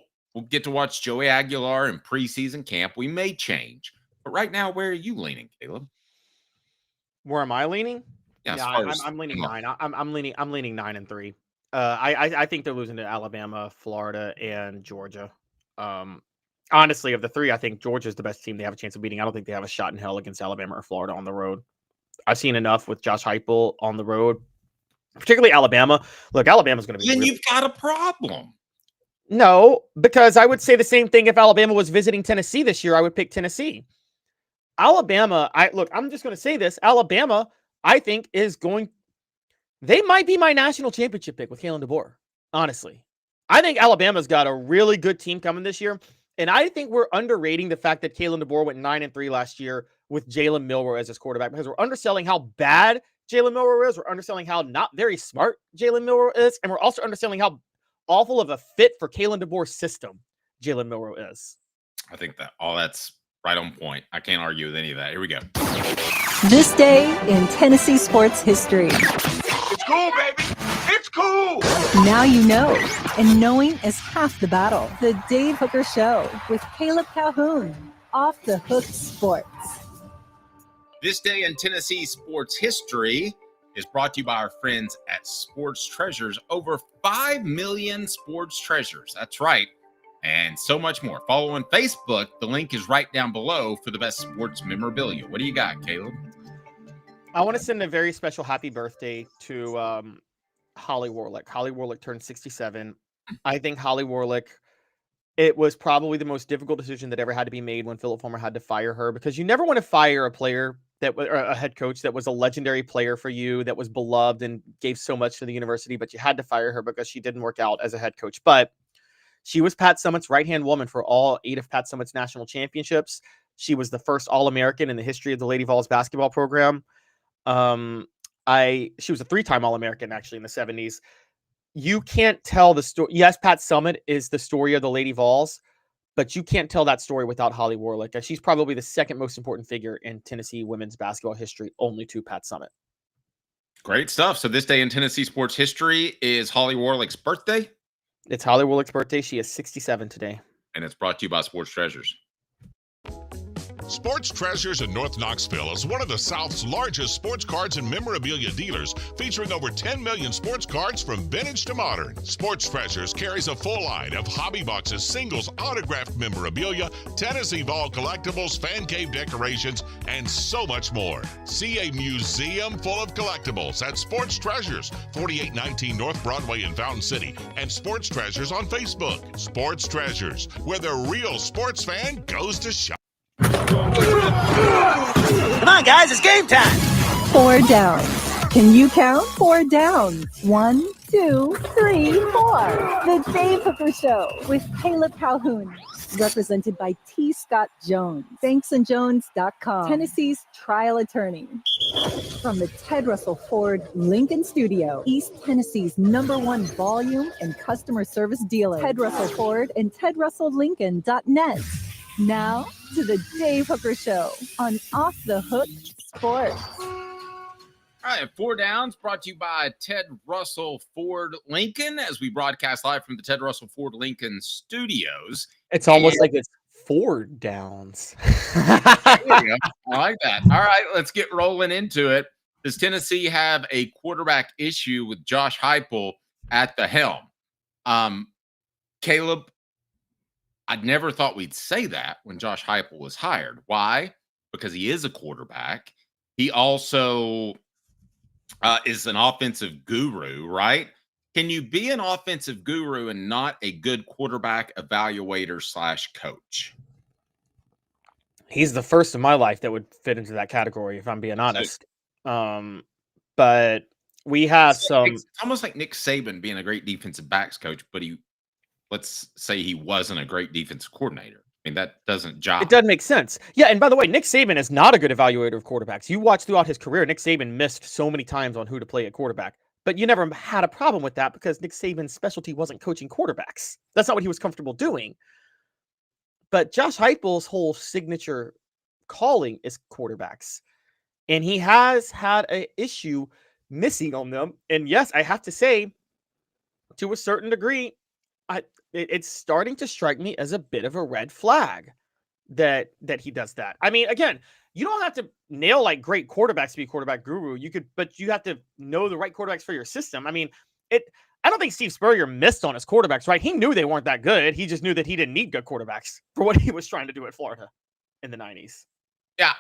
get to watch Joey Aguilar in preseason camp. We may change. But right now, where are you leaning, Caleb? Where am I leaning? Yeah, I'm leaning 9. I'm leaning 9-3. I think they're losing to Alabama, Florida, and Georgia. Honestly, of the 3, I think Georgia's the best team they have a chance of beating. I don't think they have a shot in hell against Alabama or Florida on the road. I've seen enough with Josh Heupel on the road, particularly Alabama. Look, Alabama's going to be. Then you've got a problem. No, because I would say the same thing if Alabama was visiting Tennessee this year. I would pick Tennessee. Alabama, I'm just going to say this. Alabama, I think, is going They might be my national championship pick with Kalen DeBoer, honestly. I think Alabama's got a really good team coming this year, and I think we're underrating the fact that Kalen DeBoer went 9-3 last year with Jalen Milroe as his quarterback, because we're underselling how bad Jalen Milroe is. We're underselling how not very smart Jalen Milroe is, and we're also underselling how awful of a fit for Kalen DeBoer's system Jalen Milroe is. I think that all that's right on point. I can't argue with any of that. Here we go. This day in Tennessee sports history. It's cool, baby. It's cool. Now you know, and knowing is half the battle. The Dave Hooker Show with Caleb Calhoun. Off the Hook Sports. This day in Tennessee sports history is brought to you by our friends at Sports Treasures. Over 5 million sports treasures. That's right. And so much more. Follow on Facebook. The link is right down below for the best sports memorabilia. What do you got, Caleb? I want to send a very special happy birthday to Holly Warlick. Holly Warlick turned 67. I think Holly Warlick, it was probably the most difficult decision that ever had to be made when Philip Fulmer had to fire her, because you never want to fire a player that was a head coach that was a legendary player for you, that was beloved and gave so much to the university, but you had to fire her because she didn't work out as a head coach. But she was Pat Summitt's right-hand woman for all 8 of Pat Summitt's national championships. She was the first All-American in the history of the Lady Vols basketball program. She was a 3-time All-American actually in the 70s. You can't tell the story. Yes, Pat Summitt is the story of the Lady Vols, but you can't tell that story without Holly Warlick. And she's probably the second most important figure in Tennessee women's basketball history, only to Pat Summitt. Great stuff. So this day in Tennessee sports history is Holly Warlick's birthday. It's Holly Warlick's birthday. She is 67 today. And it's brought to you by Sports Treasures. Sports Treasures in North Knoxville is one of the South's largest sports cards and memorabilia dealers, featuring over 10 million sports cards from vintage to modern. Sports Treasures carries a full line of hobby boxes, singles, autographed memorabilia, Tennessee Vol collectibles, fan cave decorations, and so much more. See a museum full of collectibles at Sports Treasures, 4819 North Broadway in Fountain City, and Sports Treasures on Facebook. Sports Treasures, where the real sports fan goes to shop. Come on, guys, it's game time. 4 downs. Can you count? 4 downs. 1, 2, 3, 4. The Dave Hooker Show with Caleb Calhoun. Represented by T. Scott Jones. BanksandJones.com. Tennessee's trial attorney. From the Ted Russell Ford Lincoln Studio, East Tennessee's #1 volume and customer service dealer. Ted Russell Ford and TedRussellLincoln.net. Now to the Dave Hooker Show on Off the Hook Sports. All right, 4 downs brought to you by Ted Russell Ford Lincoln as we broadcast live from the Ted Russell Ford Lincoln studios. It's almost like it's 4 downs. There you go. I like that. All right, let's get rolling into it. Does Tennessee have a quarterback issue with Josh Heupel at the helm? Caleb, I never thought we'd say that when Josh Heupel was hired. Why? Because he is a quarterback. He also is an offensive guru, right? Can you be an offensive guru and not a good quarterback evaluator / coach? He's the first in my life that would fit into that category, if I'm being honest. But we have some. It's almost like Nick Saban being a great defensive backs coach, but let's say he wasn't a great defensive coordinator. I mean, that doesn't jive. It doesn't make sense. Yeah, and by the way, Nick Saban is not a good evaluator of quarterbacks. You watch throughout his career, Nick Saban missed so many times on who to play at quarterback. But you never had a problem with that because Nick Saban's specialty wasn't coaching quarterbacks. That's not what he was comfortable doing. But Josh Heupel's whole signature calling is quarterbacks. And he has had an issue missing on them. And yes, I have to say, to a certain degree, it's starting to strike me as a bit of a red flag that he does that. I mean, again, you don't have to nail like great quarterbacks to be a quarterback guru. But you have to know the right quarterbacks for your system. I mean, I don't think Steve Spurrier missed on his quarterbacks, right? He knew they weren't that good. He just knew that he didn't need good quarterbacks for what he was trying to do at Florida in the 90s. Yeah,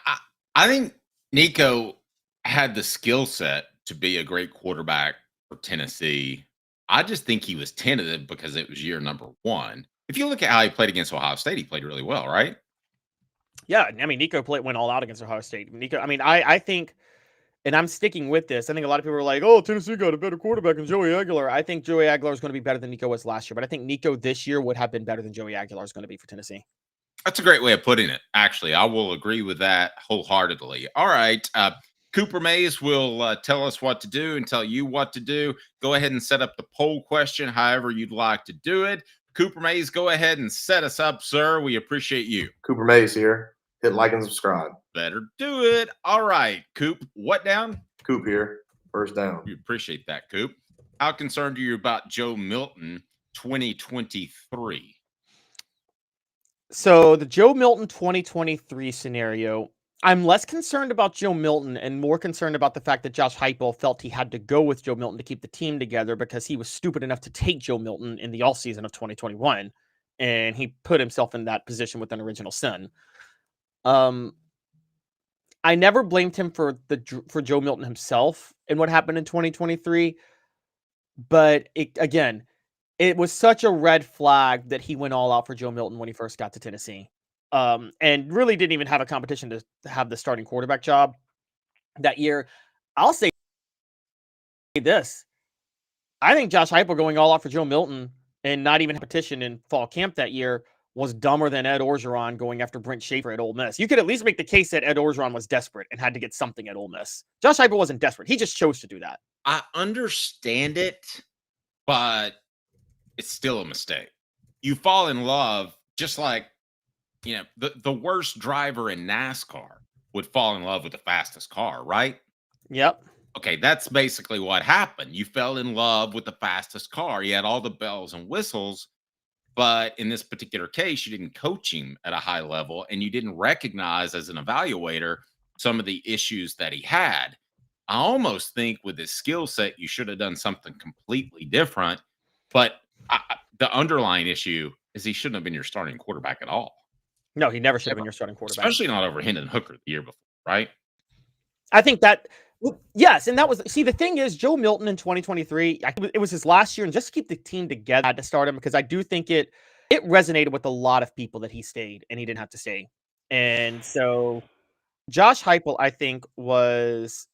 I think Nico had the skill set to be a great quarterback for Tennessee. I just think he was tentative because it was year number 1. If you look at how he played against Ohio State, he played really well, right? Yeah, I mean, Nico went all out against Ohio State. I think and I'm sticking with this. I think a lot of people are like, oh, Tennessee got a better quarterback than Joey Aguilar. I think Joey Aguilar is going to be better than Nico was last year, but I think Nico this year would have been better than Joey Aguilar is going to be for Tennessee. That's a great way of putting it. Actually, I will agree with that wholeheartedly. All right. Cooper Mays will tell us what to do and tell you what to do. Go ahead and set up the poll question however you'd like to do it. Cooper Mays, go ahead and set us up, sir. We appreciate you. Cooper Mays here. Hit like and subscribe. Better do it. All right, Coop. What down? Coop here. First down. We appreciate that, Coop. How concerned are you about Joe Milton 2023? So the Joe Milton 2023 scenario, I'm less concerned about Joe Milton and more concerned about the fact that Josh Heupel felt he had to go with Joe Milton to keep the team together because he was stupid enough to take Joe Milton in the offseason of 2021, and he put himself in that position with an original sin. I never blamed him for Joe Milton himself and what happened in 2023, but it was such a red flag that he went all out for Joe Milton when he first got to Tennessee. And really didn't even have a competition to have the starting quarterback job that year. I'll say this. I think Josh Heupel going all out for Joe Milton and not even competition in fall camp that year was dumber than Ed Orgeron going after Brent Schaefer at Ole Miss. You could at least make the case that Ed Orgeron was desperate and had to get something at Ole Miss. Josh Heupel wasn't desperate. He just chose to do that. I understand it, but it's still a mistake. You fall in love just like, the worst driver in NASCAR would fall in love with the fastest car, right? Yep. Okay, that's basically what happened. You fell in love with the fastest car. You had all the bells and whistles, but in this particular case, you didn't coach him at a high level, and you didn't recognize as an evaluator some of the issues that he had. I almost think with his skill set, you should have done something completely different, but the underlying issue is he shouldn't have been your starting quarterback at all. No, he never should have been your starting quarterback. Especially not over Hendon Hooker the year before, right? I think that, yes, and that was, see, the thing is, Joe Milton in 2023, it was his last year, and just to keep the team together, I had to start him because I do think it resonated with a lot of people that he stayed and he didn't have to stay. And so Josh Heupel, I think, was,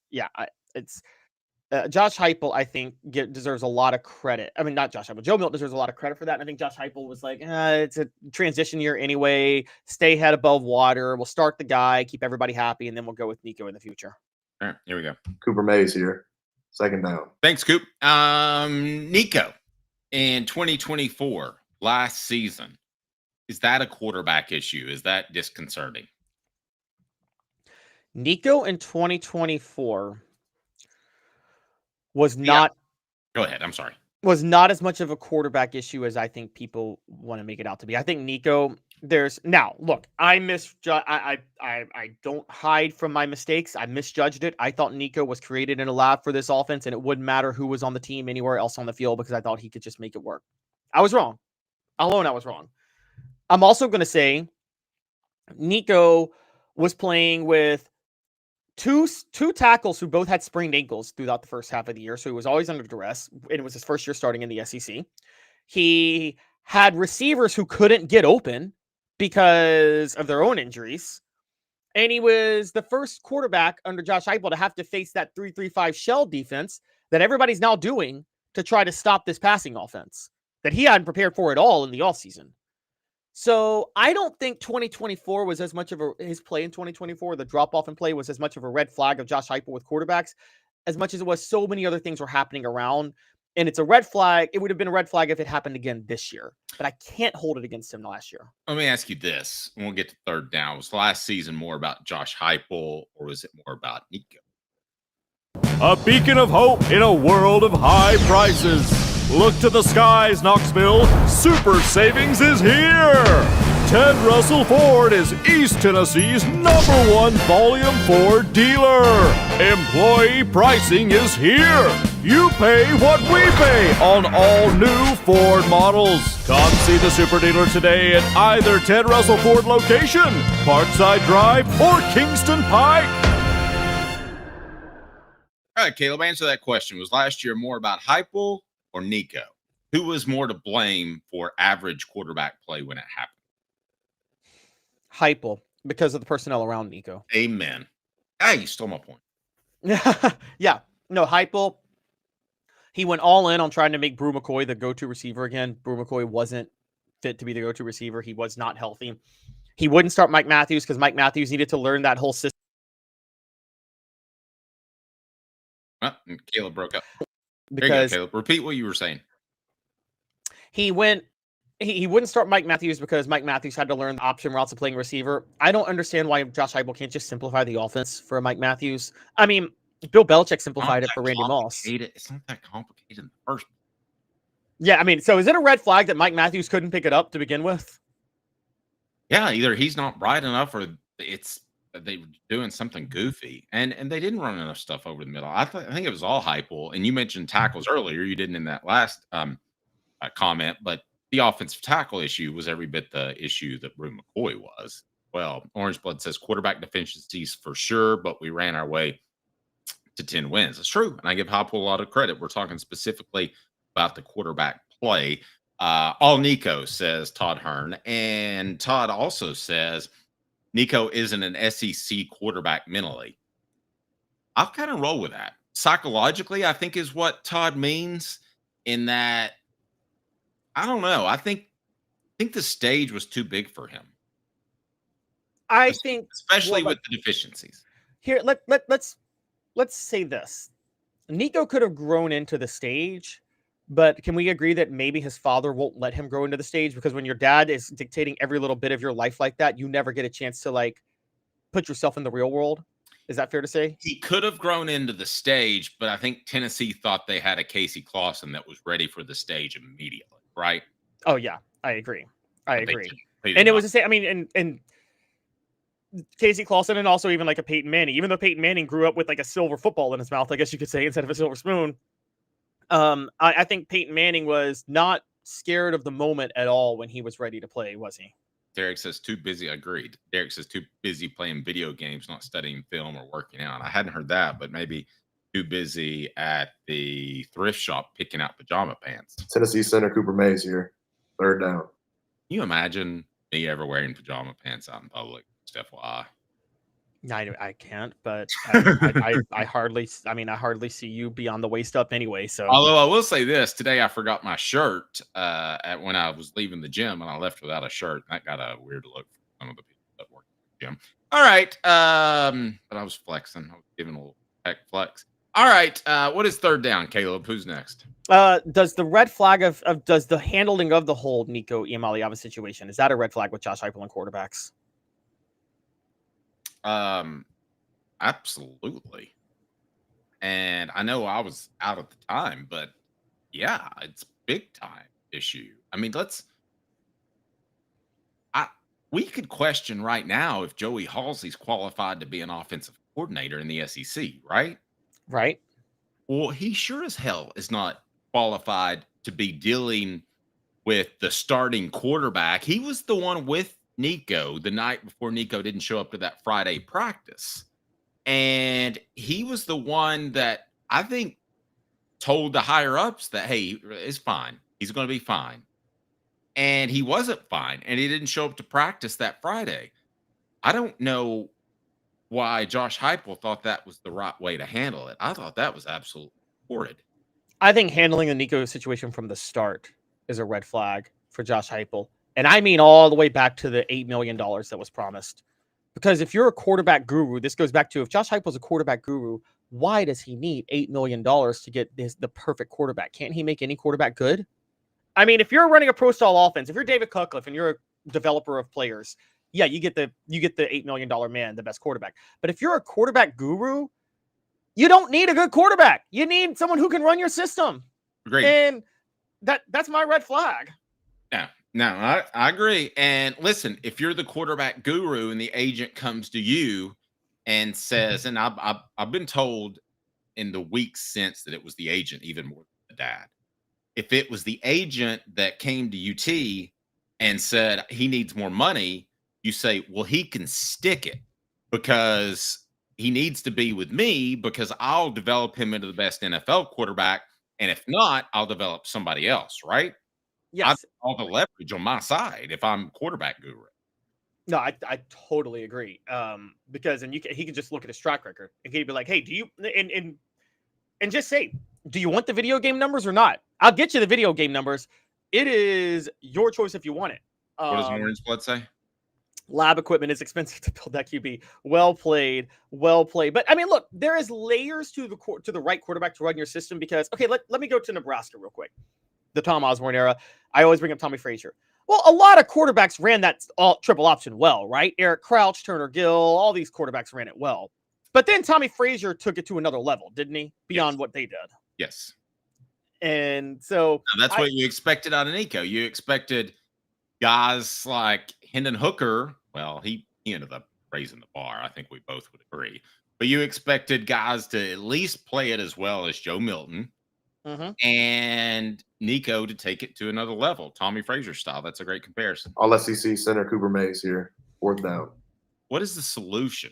Josh Heupel, I think, deserves a lot of credit. I mean, not Josh Heupel. Joe Milton deserves a lot of credit for that. And I think Josh Heupel was like, it's a transition year anyway. Stay head above water. We'll start the guy, keep everybody happy, and then we'll go with Nico in the future. All right, here we go. Cooper Mays here. Second down. Thanks, Coop. Nico, in 2024, last season, is that a quarterback issue? Is that disconcerting? Nico in 2024 was not. Go ahead. I'm sorry. Was not as much of a quarterback issue as I think people want to make it out to be. I think Nico, look, I don't hide from my mistakes. I misjudged it. I thought Nico was created in a lab for this offense, and it wouldn't matter who was on the team anywhere else on the field because I thought he could just make it work. I was wrong. I'll own I was wrong. I'm also going to say Nico was playing with two tackles who both had sprained ankles throughout the first half of the year, so he was always under duress, and it was his first year starting in the SEC. He had receivers who couldn't get open because of their own injuries, and he was the first quarterback under Josh Heupel to have to face that 3-3-5 shell defense that everybody's now doing to try to stop this passing offense that he hadn't prepared for at all in the offseason. So I don't think 2024 was as much of his play in 2024. The drop off in play was as much of a red flag of Josh Heupel with quarterbacks as much as it was so many other things were happening around. And it's a red flag. It would have been a red flag if it happened again this year, but I can't hold it against him last year. Let me ask you this, and we'll get to third down. Was last season more about Josh Heupel, or was it more about Nico? A beacon of hope in a world of high prices. Look to the skies, Knoxville. Super Savings is here. Ted Russell Ford is East Tennessee's #1 volume Ford dealer. Employee pricing is here. You pay what we pay on all new Ford models. Come see the super dealer today at either Ted Russell Ford location, Parkside Drive, or Kingston Pike. All right, Caleb, answer that question. Was last year more about Heupel or Nico? Who was more to blame for average quarterback play when it happened? Heupel, because of the personnel around Nico. Amen. Ah, you stole my point. Yeah. No, Heupel, he went all in on trying to make Brew McCoy the go-to receiver again. Brew McCoy wasn't fit to be the go-to receiver. He was not healthy. He wouldn't start Mike Matthews because Mike Matthews needed to learn that whole system. Caleb broke up. Because there you go, Caleb. Repeat what you were saying. He wouldn't start Mike Matthews because Mike Matthews had to learn the option routes of playing receiver. I don't understand why Josh Heupel can't just simplify the offense for Mike Matthews. I mean, Bill Belichick simplified it for Randy Moss. It's not that complicated in the first place. Yeah, I mean, so is it a red flag that Mike Matthews couldn't pick it up to begin with? Yeah, either he's not bright enough or they were doing something goofy. And they didn't run enough stuff over the middle. I think it was all Heupel. And you mentioned tackles earlier. You didn't in that last comment, but the offensive tackle issue was every bit the issue that Brew McCoy was. Well, Orange Blood says quarterback deficiencies for sure, but we ran our way to 10 wins. It's true. And I give Heupel a lot of credit. We're talking specifically about the quarterback play. All Nico, says Todd Hearn. And Todd also says Nico isn't an SEC quarterback mentally. I'll kind of roll with that. Psychologically, I think is what Todd means, in that, I don't know. I think the stage was too big for him. I think, especially with the deficiencies. Here, let's say this. Nico could have grown into the stage, but can we agree that maybe his father won't let him grow into the stage? Because when your dad is dictating every little bit of your life like that, you never get a chance to like put yourself in the real world. Is that fair to say? He could have grown into the stage, but I think Tennessee thought they had a Casey Clausen that was ready for the stage immediately, right? Oh yeah, I agree. I agree. They did And it not. was the same. I mean, and Casey Clausen, and also even like a Peyton Manning, even though Peyton Manning grew up with like a silver football in his mouth, I guess you could say, instead of a silver spoon. I think Peyton Manning was not scared of the moment at all when he was ready to play, was he? Derek says too busy. Agreed. Derek says too busy playing video games, not studying film or working out. I hadn't heard that, but maybe too busy at the thrift shop picking out pajama pants. Tennessee center Cooper Mays here. 3rd down. Can you imagine me ever wearing pajama pants out in public? Just FYI. I can't, but I hardly see you beyond the waist up anyway. So, although I will say this, today I forgot my shirt when I was leaving the gym, and I left without a shirt. That got a weird look from some of the people that work at the gym. All right, but I was flexing. I was giving a little heck flex. All right, what is 3rd down, Caleb? Who's next? Does the red flag of does the handling of the whole Nico Iamaleava situation, is that a red flag with Josh Heupel and quarterbacks? Absolutely. And I know I was out at the time, but yeah, it's big time issue. I mean, we could question right now if Joey Halsey's qualified to be an offensive coordinator in the SEC, right? Right. Well, he sure as hell is not qualified to be dealing with the starting quarterback. He was the one with Nico the night before Nico didn't show up to that Friday practice. And he was the one that I think told the higher ups that, hey, it's fine. He's going to be fine. And he wasn't fine. And he didn't show up to practice that Friday. I don't know why Josh Heupel thought that was the right way to handle it. I thought that was absolutely horrid. I think handling the Nico situation from the start is a red flag for Josh Heupel. And I mean all the way back to the $8 million that was promised. Because if you're a quarterback guru, this goes back to, if Josh Heupel's a quarterback guru, why does he need $8 million to get the perfect quarterback? Can't he make any quarterback good? I mean, if you're running a pro-style offense, if you're David Cutcliffe and you're a developer of players, yeah, you get the $8 million man, the best quarterback. But if you're a quarterback guru, you don't need a good quarterback. You need someone who can run your system. Great. And that's my red flag. Yeah. No, I agree. And listen, if you're the quarterback guru and the agent comes to you and says, and I've been told in the weeks since that it was the agent even more than the dad. If it was the agent that came to UT and said he needs more money, you say, well, he can stick it because he needs to be with me because I'll develop him into the best NFL quarterback. And if not, I'll develop somebody else, right? Yes. I've all the leverage on my side if I'm quarterback guru. No, I totally agree. Because he can just look at his track record and he'd be like, "Hey, do you and just say, do you want the video game numbers or not? I'll get you the video game numbers. It is your choice if you want it." What does Orange Blood say? Lab equipment is expensive to build that QB. Well played. But I mean, look, there is layers to the right quarterback to run your system because, okay, let me go to Nebraska real quick. The Tom Osborne era. I always bring up Tommy Frazier. Well, a lot of quarterbacks ran that triple option well, right? Eric Crouch, Turner Gill, all these quarterbacks ran it well. But then Tommy Frazier took it to another level, didn't he? Beyond what they did. Yes. And so now that's what you expected out of Nico. You expected guys like Hendon Hooker. Well, he ended up raising the bar. I think we both would agree. But you expected guys to at least play it as well as Joe Milton. And Nico to take it to another level, Tommy Frazier style. That's a great comparison. All SEC center Cooper Mays here, 4th down. What is the solution?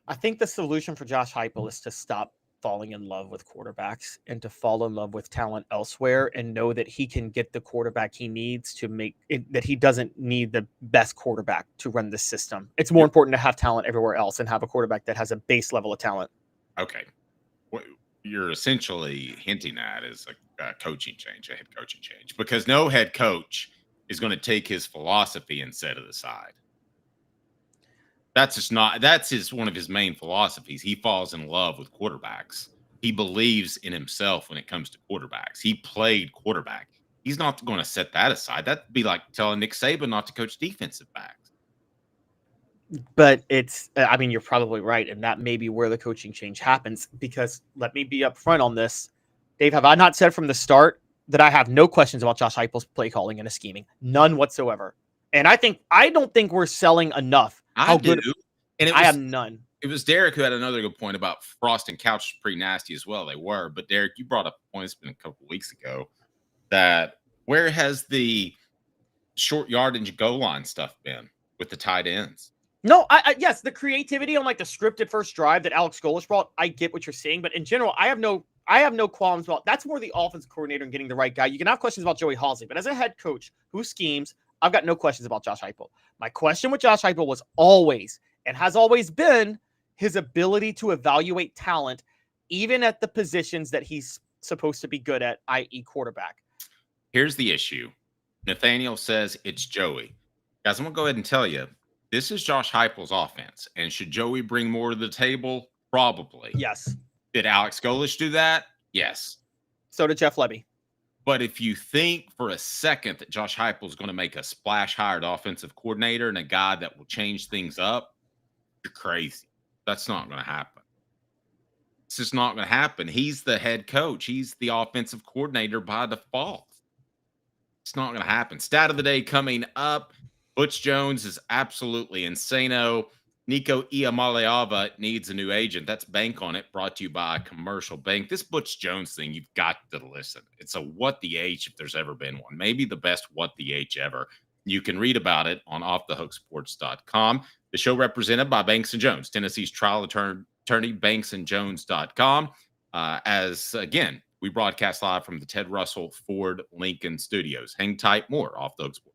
I think the solution for Josh Heupel is to stop falling in love with quarterbacks and to fall in love with talent elsewhere and know that he can get the quarterback he needs to make it, that he doesn't need the best quarterback to run the system. It's more important to have talent everywhere else and have a quarterback that has a base level of talent. Okay. What you're essentially hinting at is a coaching change, a head coaching change, because no head coach is going to take his philosophy and set it aside. That's one of his main philosophies. He falls in love with quarterbacks. He believes in himself when it comes to quarterbacks. He played quarterback. He's not going to set that aside. That'd be like telling Nick Saban not to coach defensive backs. But I mean, you're probably right. And that may be where the coaching change happens, because let me be upfront on this. Dave, have I not said from the start that I have no questions about Josh Heupel's play calling and his scheming? None whatsoever. And I don't think we're selling enough. I do. And I have none. It was Derek who had another good point about Frost and Couch pretty nasty as well. They were. But Derek, you brought up a point, it's been a couple of weeks ago, that where has the short yardage goal line stuff been with the tight ends? No, yes, the creativity on like the scripted first drive that Alex Golesh brought, I get what you're saying, but in general, I have no qualms about that's more the offensive coordinator and getting the right guy. You can have questions about Joey Halsey, but as a head coach who schemes, I've got no questions about Josh Heupel. My question with Josh Heupel was always and has always been his ability to evaluate talent, even at the positions that he's supposed to be good at, i.e. quarterback. Here's the issue. Nathaniel says it's Joey. Guys, I'm going to go ahead and tell you, this is Josh Heupel's offense. And should Joey bring more to the table? Probably. Yes. Did Alex Golesh do that? Yes. So did Jeff Lebby. But if you think for a second that Josh Heupel is going to make a splash hired offensive coordinator and a guy that will change things up, you're crazy. That's not going to happen. It's just not going to happen. He's the head coach. He's the offensive coordinator by default. It's not going to happen. Stat of the day coming up. Butch Jones is absolutely insano. Nico Iamaleava needs a new agent. That's Bank on It, brought to you by Commercial Bank. This Butch Jones thing, you've got to listen. It's a what the H if there's ever been one. Maybe the best what the H ever. You can read about it on offthehooksports.com. The show represented by Banks & Jones, Tennessee's trial attorney, banksandjones.com. As, again, we broadcast live from the Ted Russell Ford Lincoln Studios. Hang tight, more Off the Hook Sports.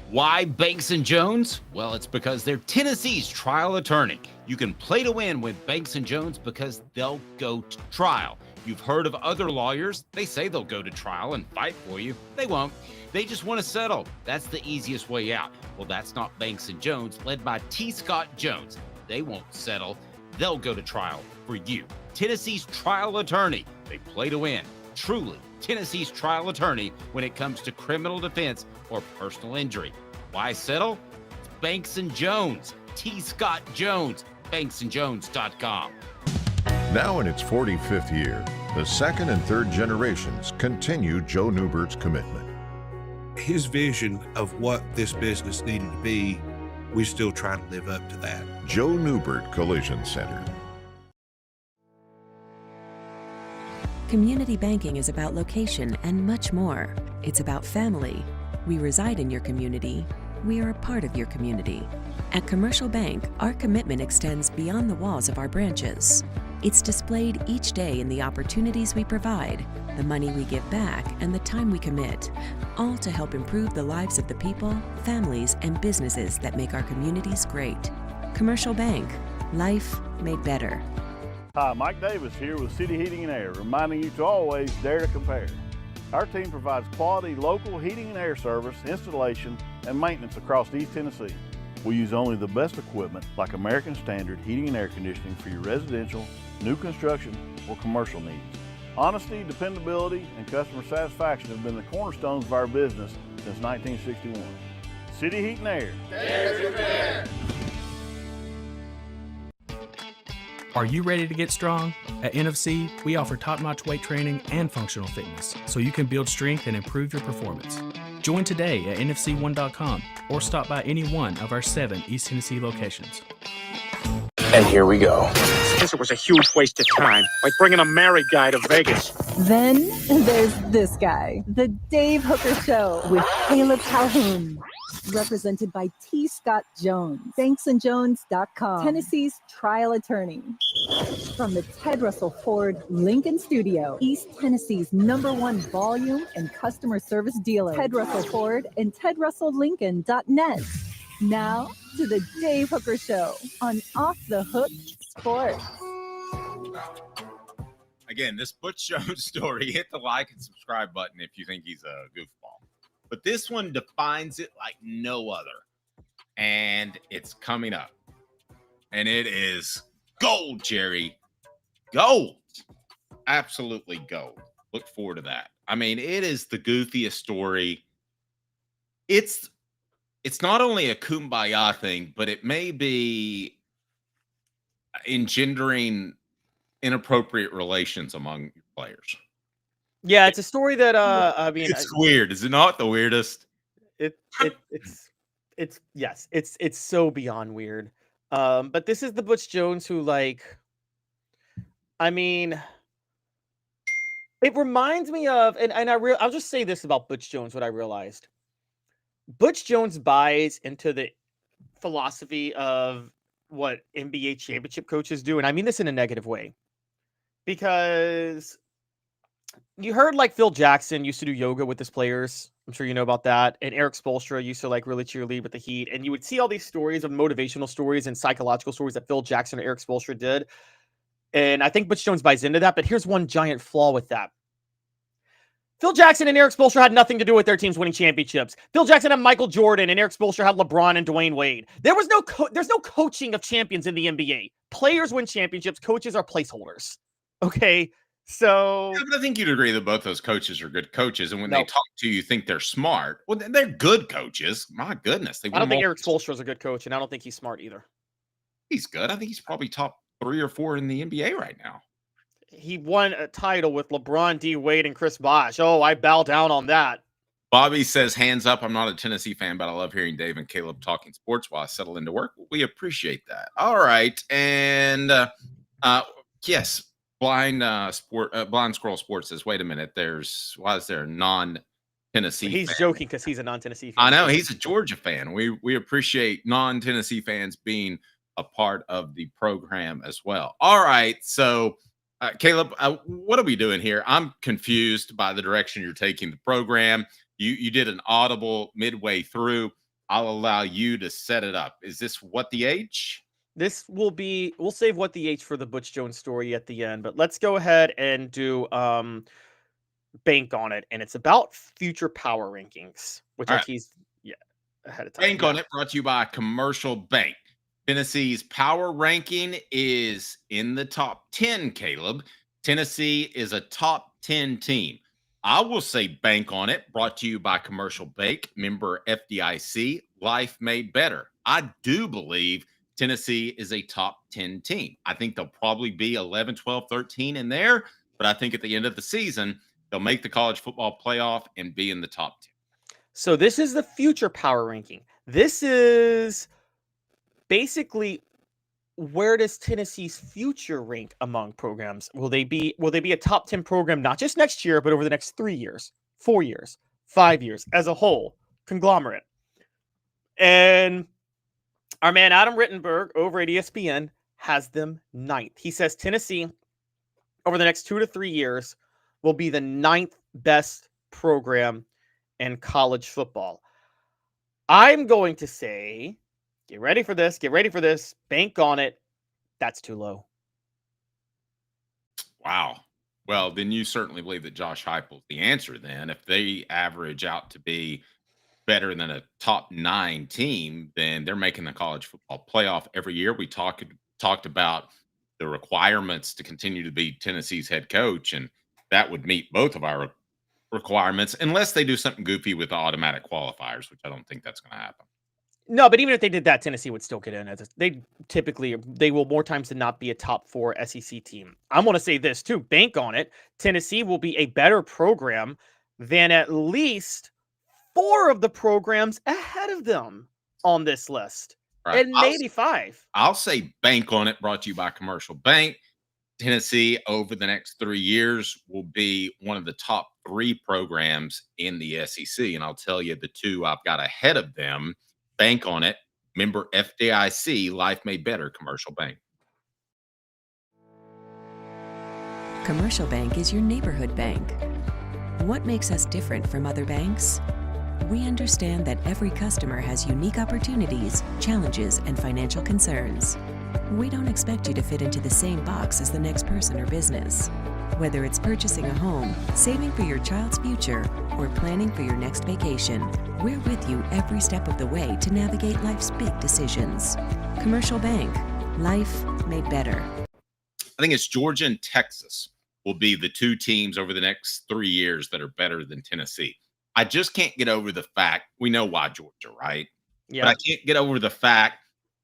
Why Banks & Jones? Well, it's because they're Tennessee's trial attorney. You can play to win with Banks & Jones because they'll go to trial. You've heard of other lawyers. They say they'll go to trial and fight for you. They won't. They just want to settle. That's the easiest way out. Well, that's not Banks & Jones, led by T. Scott Jones. They won't settle. They'll go to trial for you. Tennessee's trial attorney. They play to win. Truly, Tennessee's trial attorney when it comes to criminal defense or personal injury. Why settle? It's Banks & Jones. T. Scott Jones. BanksandJones.com. Now in its 45th year, the second and third generations continue Joe Newbert's commitment. His vision of what this business needed to be, we still try to live up to that. Joe Newbert Collision Center. Community banking is about location and much more. It's about family. We reside in your community. We are a part of your community. At Commercial Bank, our commitment extends beyond the walls of our branches. It's displayed each day in the opportunities we provide, the money we give back, and the time we commit, all to help improve the lives of the people, families, and businesses that make our communities great. Commercial Bank. Life made better. Hi, Mike Davis here with City Heating and Air, reminding you to always dare to compare. Our team provides quality local heating and air service, installation, and maintenance across East Tennessee. We use only the best equipment like American Standard heating and air conditioning for your residential, new construction, or commercial needs. Honesty, dependability, and customer satisfaction have been the cornerstones of our business since 1961. City Heat and Air. Dare to compare. Are you ready to get strong? At NFC, we offer top-notch weight training and functional fitness, so you can build strength and improve your performance. Join today at nfc1.com or stop by any one of our 7 East Tennessee locations. And here we go. This was a huge waste of time, like bringing a married guy to Vegas. Then there's this guy, the Dave Hooker Show with Caleb Calhoun. Represented by T. Scott Jones, banksandjones.com, Tennessee's trial attorney. From the Ted Russell Ford Lincoln Studio, East Tennessee's #1 volume and customer service dealer, Ted Russell Ford and TedRussellLincoln.net. Now to the Dave Hooker Show on Off the Hook Sports. Again, this Butch Jones story, hit the like and subscribe button if you think he's a goofball. But this one defines it like no other. And it's coming up. And it is gold, Jerry. Gold. Absolutely gold. Look forward to that. I mean, it is the goofiest story. It's not only a kumbaya thing, but it may be engendering inappropriate relations among players. Yeah, it's a story that I mean, it's weird. Is it not the weirdest? It's yes, it's so beyond weird. But this is the Butch Jones who, like, I mean, it reminds me of, and I'll just say this about Butch Jones. What I realized, Butch Jones buys into the philosophy of what NBA championship coaches do, and I mean this in a negative way, because you heard like Phil Jackson used to do yoga with his players. I'm sure you know about that. And Eric Spoelstra used to like really cheerlead with the Heat. And you would see all these stories of motivational stories and psychological stories that Phil Jackson or Eric Spoelstra did. And I think Butch Jones buys into that. But here's one giant flaw with that. Phil Jackson and Eric Spoelstra had nothing to do with their teams winning championships. Phil Jackson had Michael Jordan and Eric Spoelstra had LeBron and Dwayne Wade. There's no coaching of champions in the NBA. Players win championships. Coaches are placeholders. Okay. So yeah, but I think you'd agree that both those coaches are good coaches, and when they talk to you, think they're smart. Well, they're good coaches. My goodness, I don't think Eric Spoelstra is a good coach, and I don't think he's smart either. He's good. I think he's probably top 3 or 4 in the NBA right now. He won a title with LeBron, D. Wade, and Chris Bosh. Oh, I bow down on that. Bobby says, hands up. I'm not a Tennessee fan, but I love hearing Dave and Caleb talking sports while I settle into work. We appreciate that. All right, and yes. Blind Squirrel Sports says, wait a minute, why is there a non-Tennessee He's fan? joking because he's a non-Tennessee fan. I know, he's a Georgia fan. We appreciate non-Tennessee fans being a part of the program as well. All right, so Caleb, what are we doing here? I'm confused by the direction you're taking the program. You did an audible midway through. I'll allow you to set it up. Is this what the H? This will be, we'll save what the H for the Butch Jones story at the end, but let's go ahead and do bank on it. And it's about future power rankings, which I teased ahead of time. Bank on it, brought to you by Commercial Bank. Tennessee's power ranking is in the top 10, Caleb. Tennessee is a top 10 team. I will say bank on it, brought to you by Commercial Bank, member FDIC, life made better. I do believe Tennessee is a top 10 team. I think they'll probably be 11, 12, 13 in there, but I think at the end of the season, they'll make the college football playoff and be in the top 10. So this is the future power ranking. This is basically, where does Tennessee's future rank among programs? Will they be a top 10 program, not just next year, but over the next 3 years, 4 years, 5 years, as a whole conglomerate? And our man Adam Rittenberg over at ESPN has them 9th. He says Tennessee, over the next 2 to 3 years, will be the 9th best program in college football. I'm going to say, get ready for this, bank on it. That's too low. Wow. Well, then you certainly believe that Josh Heupel's the answer then. If they average out to be better than a top 9 team, then they're making the college football playoff every year. We talked about the requirements to continue to be Tennessee's head coach, and that would meet both of our requirements unless they do something goofy with the automatic qualifiers, which I don't think that's going to happen. No, but even if they did that, Tennessee would still get in. They will more times than not be a top 4 SEC team. I'm going to say this too. Bank on it. Tennessee will be a better program than at least 4 of the programs ahead of them on this list. Right. And maybe 5. I'll say bank on it, brought to you by Commercial Bank. Tennessee over the next 3 years will be one of the top 3 programs in the SEC. And I'll tell you the 2 I've got ahead of them. Bank on it. Member FDIC, Life Made Better, Commercial Bank. Commercial Bank is your neighborhood bank. What makes us different from other banks? We understand that every customer has unique opportunities, challenges, and financial concerns. We don't expect you to fit into the same box as the next person or business. Whether it's purchasing a home, saving for your child's future, or planning for your next vacation, we're with you every step of the way to navigate life's big decisions. Commercial Bank. Life made better. I think it's Georgia and Texas will be the 2 teams over the next 3 years that are better than Tennessee. I just can't get over the fact, we know why Georgia, right? Yeah. But I can't get over the fact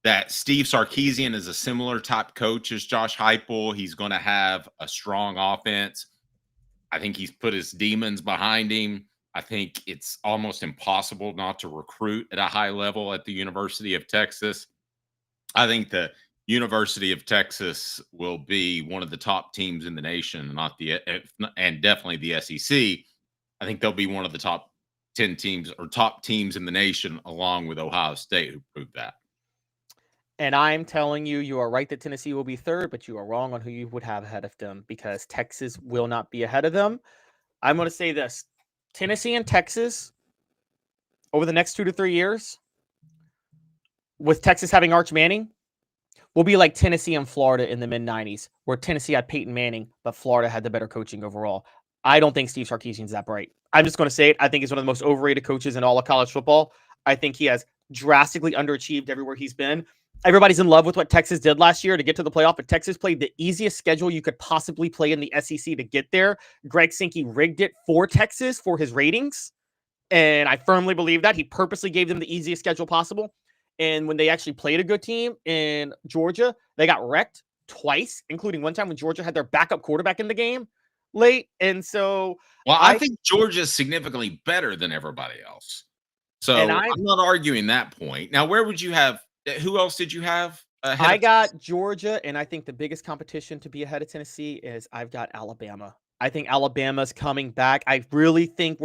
that Steve Sarkisian is a similar type coach as Josh Heupel. He's going to have a strong offense. I think he's put his demons behind him. I think it's almost impossible not to recruit at a high level at the University of Texas. I think the University of Texas will be one of the top teams in the nation, and definitely the SEC. I think they'll be one of the top 10 teams or top teams in the nation, along with Ohio State, who proved that. And I'm telling you, you are right that Tennessee will be 3rd, but you are wrong on who you would have ahead of them because Texas will not be ahead of them. I'm going to say this. Tennessee and Texas, over the next 2 to 3 years, with Texas having Arch Manning, will be like Tennessee and Florida in the mid-90s, where Tennessee had Peyton Manning, but Florida had the better coaching overall. I don't think Steve Sarkisian's that bright. I'm just going to say it. I think he's one of the most overrated coaches in all of college football. I think he has drastically underachieved everywhere he's been. Everybody's in love with what Texas did last year to get to the playoff, but Texas played the easiest schedule you could possibly play in the SEC to get there. Greg Sankey rigged it for Texas for his ratings, and I firmly believe that. He purposely gave them the easiest schedule possible, and when they actually played a good team in Georgia, they got wrecked twice, including one time when Georgia had their backup quarterback in the game late, and so... Well, I think Georgia's significantly better than everybody else. So I'm not arguing that point. Now, where would you have... Who else did you have? I got Georgia, and I think the biggest competition to be ahead of Tennessee is I've got Alabama. I think Alabama's coming back. I really think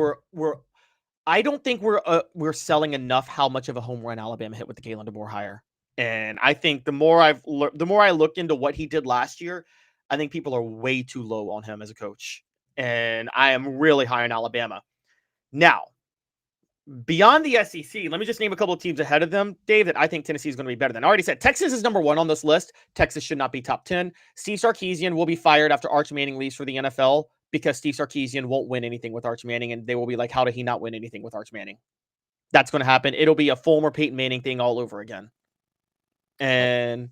I don't think we're selling enough how much of a home run Alabama hit with the Kalen DeBoer hire. And I think the more I look into what he did last year, I think people are way too low on him as a coach. And I am really high on Alabama. Now, beyond the SEC, let me just name a couple of teams ahead of them, Dave, that I think Tennessee is going to be better than. I already said Texas is number 1 on this list. Texas should not be top 10. Steve Sarkisian will be fired after Arch Manning leaves for the NFL because Steve Sarkisian won't win anything with Arch Manning, and they will be like, how did he not win anything with Arch Manning? That's going to happen. It'll be a former Peyton Manning thing all over again. And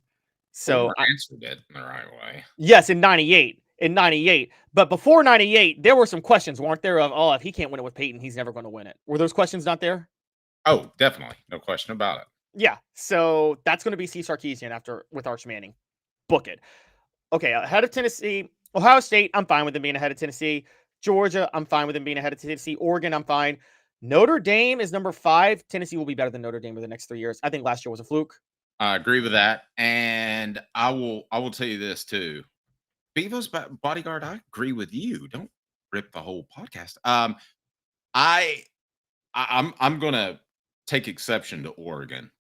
so I answered it in the right way. Yes, in 98. But before 98, there were some questions, weren't there, of, if he can't win it with Peyton, he's never going to win it. Were those questions not there? Oh, definitely. No question about it. Yeah. So that's going to be Steve Sarkisian with Arch Manning. Book it. Okay. Ahead of Tennessee, Ohio State, I'm fine with them being ahead of Tennessee. Georgia, I'm fine with them being ahead of Tennessee. Oregon, I'm fine. Notre Dame is number 5. Tennessee will be better than Notre Dame over the next 3 years. I think last year was a fluke. I agree with that. And I will tell you this too. Bevo's bodyguard, I agree with you. Don't rip the whole podcast. I'm going to take exception to Oregon.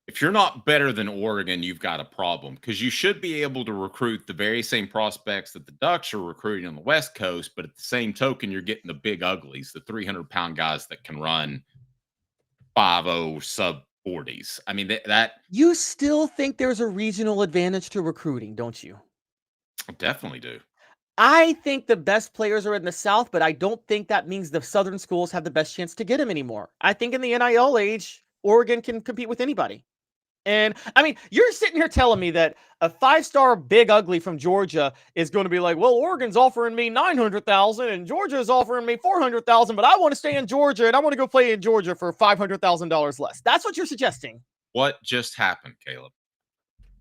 If you're not better than Oregon, you've got a problem because you should be able to recruit the very same prospects that the Ducks are recruiting on the West Coast. But at the same token, you're getting the big uglies, the 300-pound guys that can run 5.0 sub 40s. I mean, that You still think there's a regional advantage to recruiting, don't you? I definitely do. I think the best players are in the South, but I don't think that means the Southern schools have the best chance to get them anymore. I think in the NIL age, Oregon can compete with anybody. And I mean, you're sitting here telling me that a 5-star big ugly from Georgia is going to be like, well, Oregon's offering me $900,000 and Georgia's offering me $400,000, but I want to stay in Georgia and I want to go play in Georgia for $500,000 less. That's what you're suggesting. What just happened, Caleb?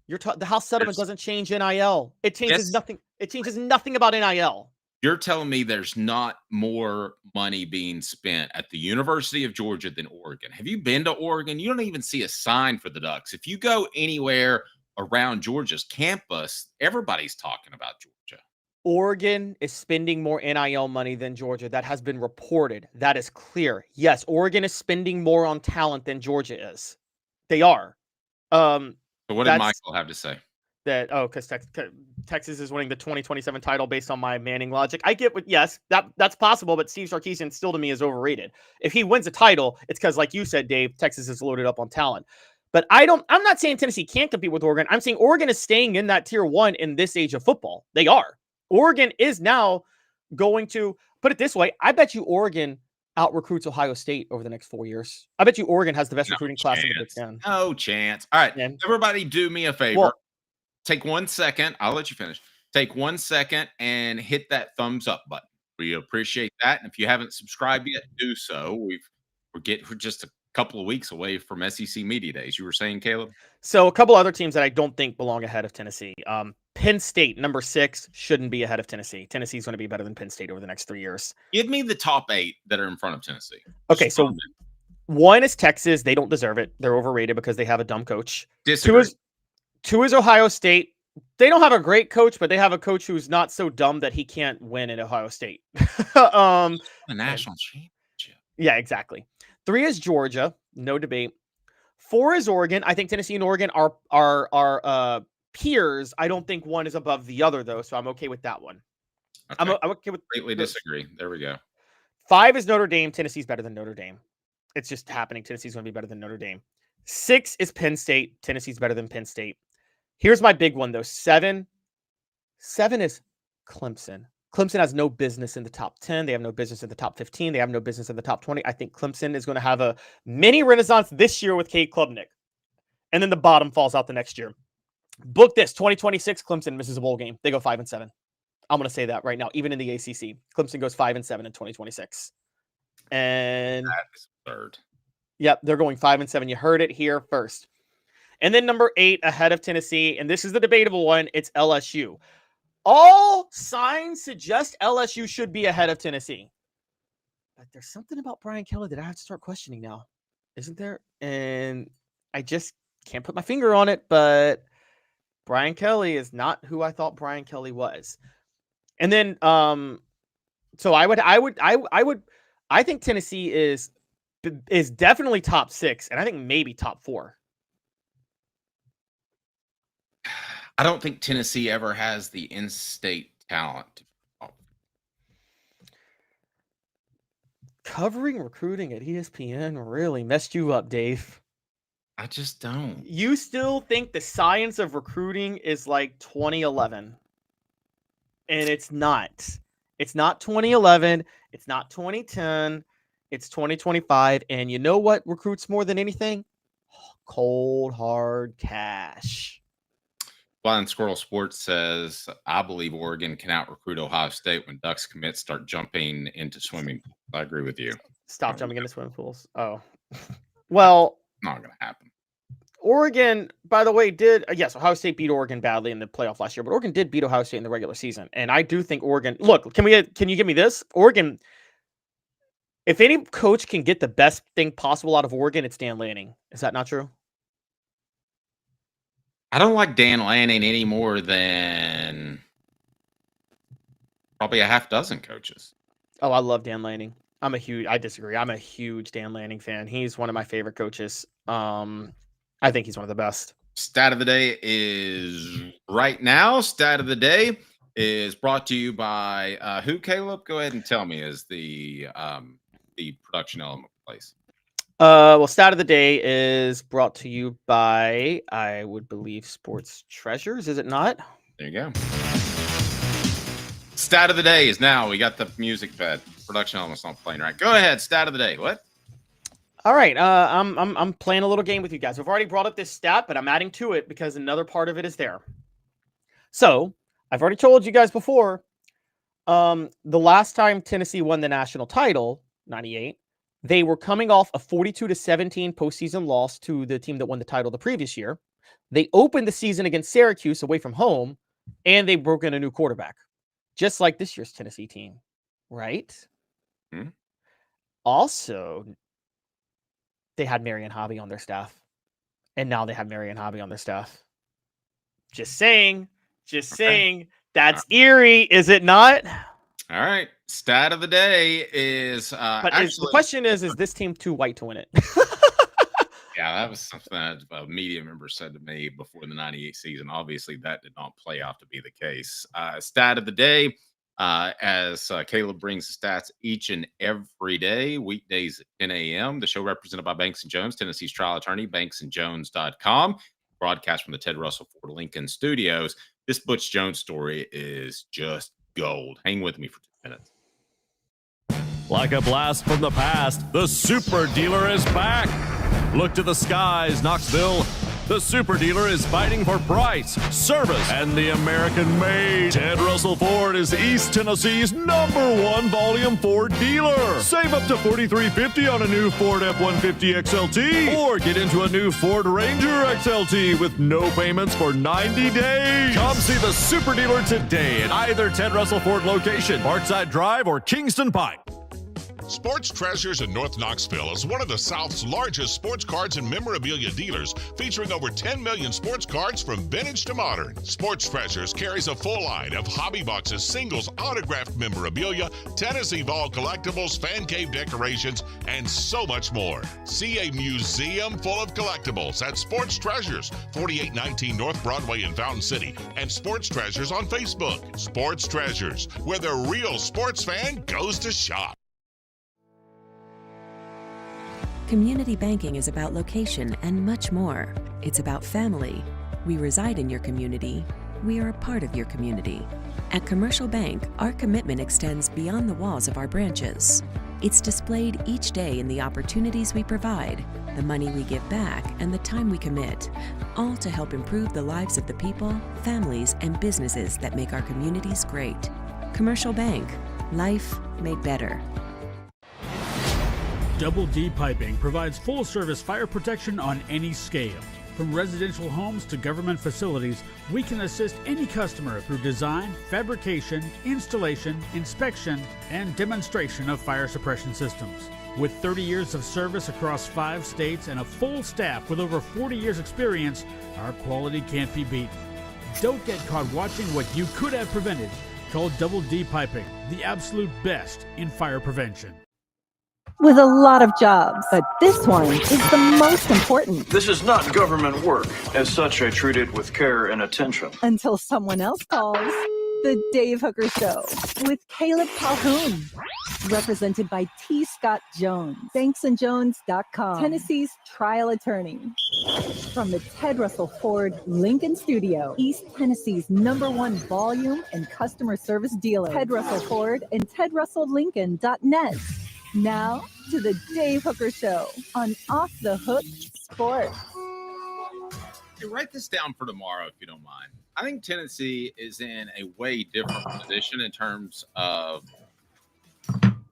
The House settlement doesn't change NIL. It changes nothing. It changes nothing about NIL. You're telling me there's not more money being spent at the University of Georgia than Oregon. Have you been to Oregon? You don't even see a sign for the Ducks. If you go anywhere around Georgia's campus, everybody's talking about Georgia. Oregon is spending more NIL money than Georgia. That has been reported. That is clear. Yes, Oregon is spending more on talent than Georgia is. They are. So what did Michael have to say? That because Texas is winning the 2027 title based on my Manning logic. I get what, yes, that's possible, but Steve Sarkisian still to me is overrated. If he wins a title, it's because, like you said, Dave, Texas is loaded up on talent. But I'm not saying Tennessee can't compete with Oregon. I'm saying Oregon is staying in that tier 1 in this age of football. They are. Oregon is now going to put it this way. I bet you Oregon out recruits Ohio State over the next 4 years. I bet you Oregon has the best recruiting class in the Big Ten. No chance. All right, everybody, do me a favor. Well, take 1 second. I'll let you finish. Take 1 second and hit that thumbs up button. We appreciate that. And if you haven't subscribed yet, do so. We're just a couple of weeks away from SEC Media Days. You were saying, Caleb? So a couple other teams that I don't think belong ahead of Tennessee. Penn State, number 6, shouldn't be ahead of Tennessee. Tennessee's going to be better than Penn State over the next 3 years. Give me the top 8 that are in front of Tennessee. Okay, so 1 is Texas. They don't deserve it. They're overrated because they have a dumb coach. Disagree. 2 is Ohio State. They don't have a great coach, but they have a coach who's not so dumb that he can't win at Ohio State. The national championship. Yeah, exactly. 3 is Georgia. No debate. 4 is Oregon. I think Tennessee and Oregon are peers. I don't think one is above the other, though, so I'm okay with that one. Okay. I'm okay with. Completely disagree. There we go. 5 is Notre Dame. Tennessee's better than Notre Dame. It's just happening. Tennessee's going to be better than Notre Dame. 6 is Penn State. Tennessee's better than Penn State. Here's my big one, though. 7 is Clemson. Clemson has no business in the top 10. They have no business in the top 15. They have no business in the top 20. I think Clemson is going to have a mini renaissance this year with Cade Klubnik. And then the bottom falls out the next year. Book this. 2026, Clemson misses a bowl game. They go 5-7. I'm going to say that right now, even in the ACC. Clemson goes 5-7 in 2026. And that is absurd. Yep, they're going 5-7. You heard it here first. And then number 8 ahead of Tennessee, and this is the debatable one, it's LSU. All signs suggest LSU should be ahead of Tennessee. But there's something about Brian Kelly that I have to start questioning now, isn't there? And I just can't put my finger on it, but Brian Kelly is not who I thought Brian Kelly was. And then so I think Tennessee is definitely top 6, and I think maybe top 4. I don't think Tennessee ever has the in-state talent. Covering recruiting at ESPN really messed you up, Dave. I just don't. You still think the science of recruiting is like 2011. And it's not. It's not 2011. It's not 2010. It's 2025. And you know what recruits more than anything? Cold, hard cash. Blind Squirrel Sports says, I believe Oregon can out-recruit Ohio State when Ducks commits start jumping into swimming pools. I agree with you. Stop jumping into swimming pools. Oh. Well. Not going to happen. Oregon, by the way, did yes, Ohio State beat Oregon badly in the playoff last year, but Oregon did beat Ohio State in the regular season. And I do think Oregon, look, can you give me this? Oregon, if any coach can get the best thing possible out of Oregon, it's Dan Lanning. Is that not true? I don't like Dan Lanning any more than probably a half dozen coaches. Oh, I love Dan Lanning. I disagree. I'm a huge Dan Lanning fan. He's one of my favorite coaches. I think he's one of the best. Stat of the day is right now. Stat of the day is brought to you by who? Caleb, go ahead and tell me. Is the production element place? Well, stat of the day is brought to you by, I would believe, Sports Treasures. Is it not? There you go. Stat of the day is now. We got the music fed. Production element's not playing right. Go ahead. Stat of the day. What? All right. I'm playing a little game with you guys. I've already brought up this stat, but I'm adding to it because another part of it is there. So I've already told you guys before. The last time Tennessee won the national title, 98, they were coming off a 42-17 postseason loss to the team that won the title the previous year. They opened the season against Syracuse away from home, and they broke in a new quarterback, just like this year's Tennessee team, right? Hmm? Also, they had Marion Hobby on their staff, and now they have Marion Hobby on their staff. Just saying. That's eerie, is it not? All right. Stat of the day is But the question is this team too white to win it? Yeah, that was something that a media member said to me before the 98 season. Obviously, that did not play out to be the case. Stat of the day, as Caleb brings the stats each and every day, weekdays at 10 a.m. The show represented by Banks & Jones, Tennessee's trial attorney, banksandjones.com. Broadcast from the Ted Russell Ford Lincoln Studios. This Butch Jones story is just gold. Hang with me for 2 minutes. Like a blast from the past, the super dealer is back. Look to the skies, Knoxville. The super dealer is fighting for price, service, and the American made. Ted Russell Ford is East Tennessee's #1 volume Ford dealer. Save up to $4,350 on a new Ford F-150 XLT, or get into a new Ford Ranger XLT with no payments for 90 days. Come see the super dealer today at either Ted Russell Ford location, Parkside Drive or Kingston Pike. Sports Treasures in North Knoxville is one of the South's largest sports cards and memorabilia dealers, featuring over 10 million sports cards from vintage to modern. Sports Treasures carries a full line of hobby boxes, singles, autographed memorabilia, Tennessee Vol collectibles, fan cave decorations, and so much more. See a museum full of collectibles at Sports Treasures, 4819 North Broadway in Fountain City, and Sports Treasures on Facebook. Sports Treasures, where the real sports fan goes to shop. Community banking is about location and much more. It's about family. We reside in your community. We are a part of your community. At Commercial Bank, our commitment extends beyond the walls of our branches. It's displayed each day in the opportunities we provide, the money we give back, and the time we commit, all to help improve the lives of the people, families, and businesses that make our communities great. Commercial Bank, life made better. Double D Piping provides full-service fire protection on any scale. From residential homes to government facilities, we can assist any customer through design, fabrication, installation, inspection, and demonstration of fire suppression systems. With 30 years of service across 5 states and a full staff with over 40 years experience, our quality can't be beaten. Don't get caught watching what you could have prevented. Call Double D Piping, the absolute best in fire prevention. With a lot of jobs, but this one is the most important. This is not government work. As such, I treat it with care and attention. Until someone else calls. The Dave Hooker Show with Caleb Calhoun. Represented by T. Scott Jones. Banksandjones.com. Tennessee's trial attorney. From the Ted Russell Ford Lincoln Studio, East Tennessee's #1 volume and customer service dealer. Ted Russell Ford and TedRussellLincoln.net. Now to the Dave Hooker Show on Off the Hook Sports. Hey, write this down for tomorrow if you don't mind. I think Tennessee is in a way different position in terms of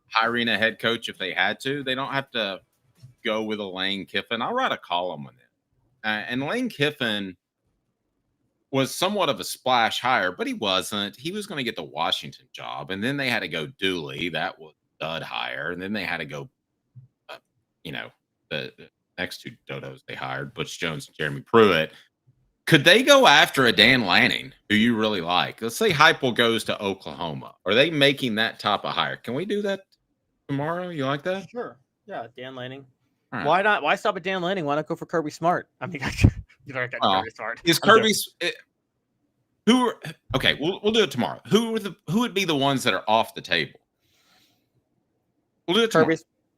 hiring a head coach if they had to. They don't have to go with a Lane Kiffin. I'll write a column on it. And Lane Kiffin was somewhat of a splash hire, but he wasn't. He was going to get the Washington job, and then they had to go Dooley. That was dud hire, and then they had to go the next 2 dodos they hired, Butch Jones and Jeremy Pruitt. Could they go after a Dan Lanning who you really like? Let's say Heupel goes to Oklahoma. Are they making that type of hire? Can we do that tomorrow? You like that? Sure. Yeah, Dan Lanning. All right. Why not? Why stop at Dan Lanning? Why not go for Kirby Smart? I mean, you know, I got Kirby Smart. Is Kirby's okay? We'll do it tomorrow. Who would be the ones that are off the table? We'll do it tomorrow.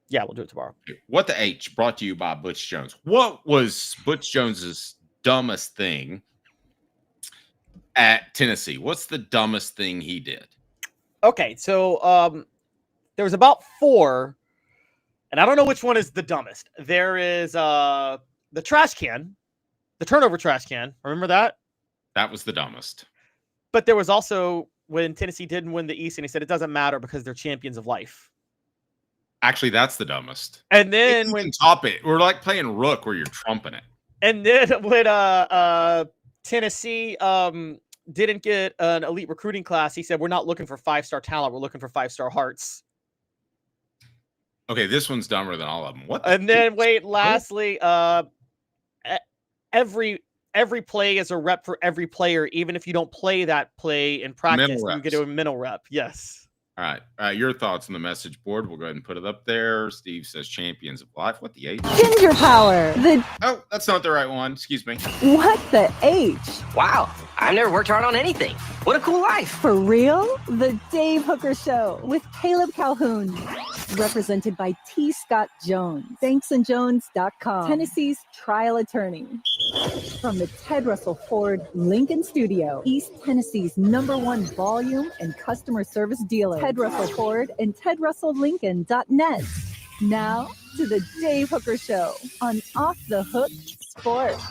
Yeah, we'll do it tomorrow. What the H brought to you by Butch Jones. What was Butch Jones's dumbest thing at Tennessee? What's the dumbest thing he did? Okay, so there was about 4, and I don't know which one is the dumbest. There is the trash can, the turnover trash can. Remember that? That was the dumbest. But there was also when Tennessee didn't win the East, and he said it doesn't matter because they're champions of life. Actually, that's the dumbest. And then when top it, we're like playing Rook where you're trumping it. And then when Tennessee didn't get an elite recruiting class, he said, we're not looking for 5-star talent. We're looking for 5-star hearts. Okay, this one's dumber than all of them. What? And then wait, lastly, every play is a rep for every player. Even if you don't play that play in practice, you get a mental rep. Yes. All right. Your thoughts on the message board. We'll go ahead and put it up there. Steve says champions of life. What the H? Ginger Power. Oh, that's not the right one. Excuse me. What the H? Wow. I've never worked hard on anything. What a cool life. For real? The Dave Hooker Show with Caleb Calhoun. Represented by T. Scott Jones. BanksandJones.com. Tennessee's trial attorney. From the Ted Russell Ford Lincoln Studio, East Tennessee's #1 volume and customer service dealer, Ted Russell Ford and TedRussellLincoln.net. Now to the Dave Hooker Show on Off the Hook Sports.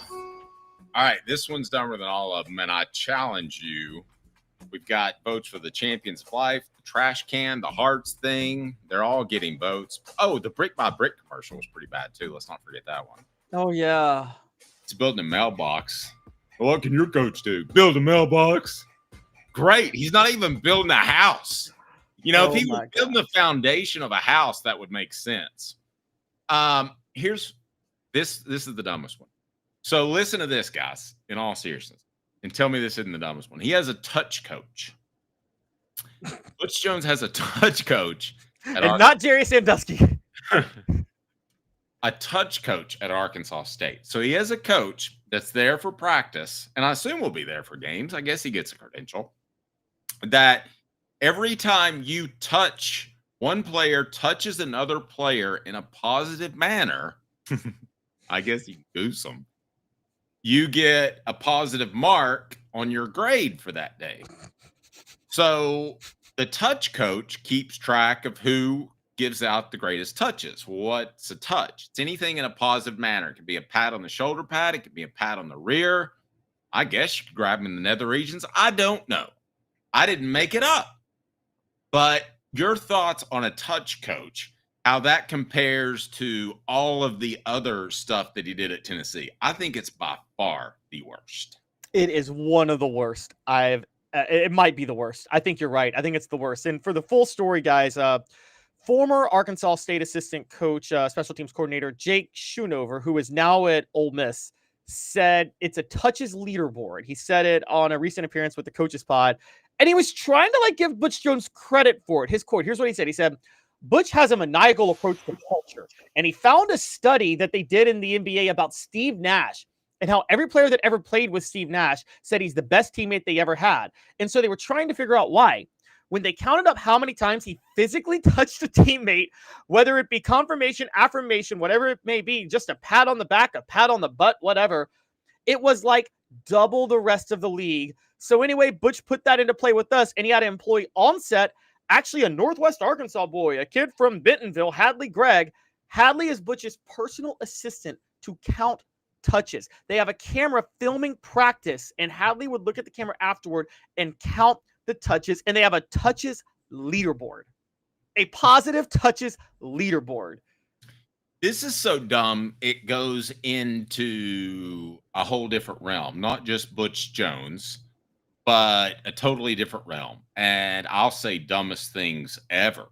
All right, this one's dumber than all of them, and I challenge you. We've got votes for the Champions of Life, the trash can, the hearts thing. They're all getting votes. Oh, the brick by brick commercial was pretty bad too. Let's not forget that one. Oh yeah. It's building a mailbox. Well, what can your coach do? Build a mailbox. Great. He's not even building a house. You know, if he was building the foundation of a house, that would make sense. Here's this is the dumbest one. So listen to this, guys, in all seriousness, and tell me this isn't the dumbest one. He has a touch coach. Butch Jones has a touch coach. And not Jerry Sandusky. A touch coach at Arkansas State. So he has a coach that's there for practice, and I assume will be there for games. I guess he gets a credential. That every time you touch, one player touches another player in a positive manner, I guess you goose them, you get a positive mark on your grade for that day. So the touch coach keeps track of who gives out the greatest touches. What's a touch? It's anything in a positive manner. It could be a pat on the shoulder pad. It could be a pat on the rear. I guess you could grab them in the nether regions. I don't know. I didn't make it up. But your thoughts on a touch coach, how that compares to all of the other stuff that he did at Tennessee. I think it's by far the worst. It is one of the worst. It might be the worst. I think you're right. I think it's the worst. And for the full story, guys, former Arkansas State assistant coach, special teams coordinator Jake Schoonover, who is now at Ole Miss, said it's a touches leaderboard. He said it on a recent appearance with the Coaches Pod, and he was trying to give Butch Jones credit for it. His quote, here's what he said. He said, Butch has a maniacal approach to culture, and he found a study that they did in the NBA about Steve Nash and how every player that ever played with Steve Nash said he's the best teammate they ever had. And so they were trying to figure out why. When they counted up how many times he physically touched a teammate, whether it be confirmation, affirmation, whatever it may be, just a pat on the back, a pat on the butt, whatever, it was like double the rest of the league. So anyway, Butch put that into play with us, and he had an employee on set, actually a Northwest Arkansas boy, a kid from Bentonville, Hadley Gregg. Hadley is Butch's personal assistant to count touches. They have a camera filming practice, and Hadley would look at the camera afterward and count the touches, and they have a touches leaderboard, a positive touches leaderboard. This is so dumb. It goes into a whole different realm, not just Butch Jones, but a totally different realm. And I'll say dumbest things ever.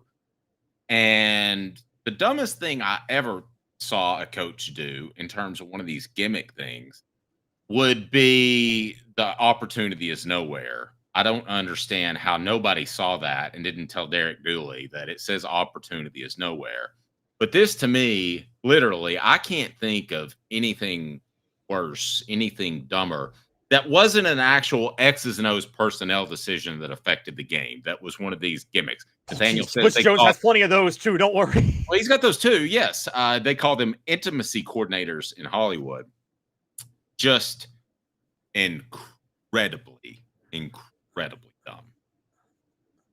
And the dumbest thing I ever saw a coach do in terms of one of these gimmick things would be the opportunity is nowhere. I don't understand how nobody saw that and didn't tell Derek Dooley that it says opportunity is nowhere. But this, to me, literally, I can't think of anything worse, anything dumber. That wasn't an actual X's and O's personnel decision that affected the game. That was one of these gimmicks. Nathaniel says Butch Jones has plenty of those too. Don't worry. Well, he's got those too. Yes, they call them intimacy coordinators in Hollywood. Just incredibly dumb.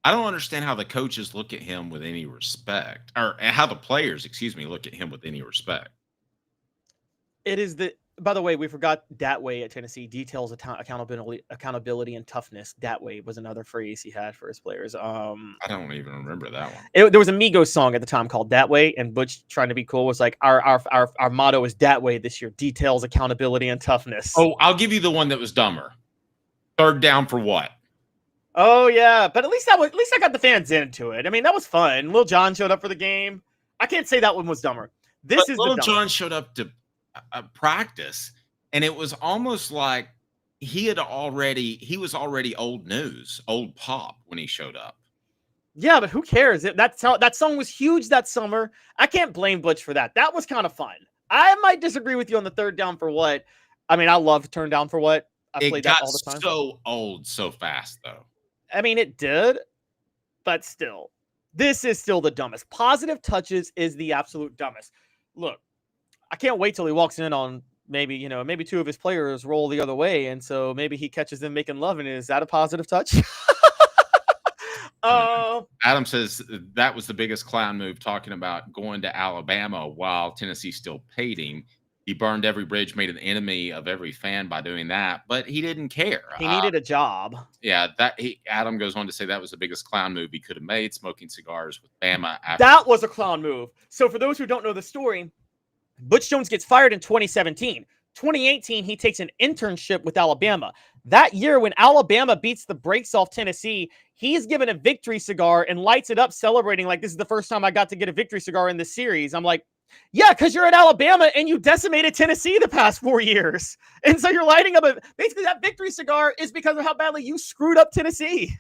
I don't understand how the coaches look at him with any respect, or how the players, look at him with any respect. It is by the way, we forgot that way at Tennessee. Details, accountability, and toughness. That way was another phrase he had for his players. I don't even remember that one. There was a Migos song at the time called "That Way," and Butch, trying to be cool, was like, "Our motto is that way this year: details, accountability, and toughness." Oh, I'll give you the one that was dumber. Third down for what? Oh yeah, but at least I got the fans into it. I mean, that was fun. Lil Jon showed up for the game. I can't say that one was dumber. This is Lil Jon showed up to practice, and it was almost like he was already old news, old pop when he showed up. Yeah, but who cares? That song was huge that summer. I can't blame Butch for that. That was kind of fun. I might disagree with you on the third down for what. I mean, I love turn down for what. I played that all the time. It got so old so fast, though. I mean, it did, but still, this is still the dumbest. Positive touches is the absolute dumbest. Look, I can't wait till he walks in on maybe two of his players roll the other way, and so maybe he catches them making love, and is that a positive touch? Adam says that was the biggest clown move, talking about going to Alabama while Tennessee still paid him. He burned every bridge, made an enemy of every fan by doing that, but he didn't care. He needed a job. Yeah, Adam goes on to say that was the biggest clown move he could have made, smoking cigars with Bama. That was a clown move. So for those who don't know the story, Butch Jones gets fired in 2017. 2018, he takes an internship with Alabama. That year, when Alabama beats the brakes off Tennessee, he's given a victory cigar and lights it up, celebrating like, this is the first time I got to get a victory cigar in this series. I'm like, yeah, because you're at Alabama and you decimated Tennessee the past 4 years. And so you're lighting up basically that victory cigar is because of how badly you screwed up Tennessee.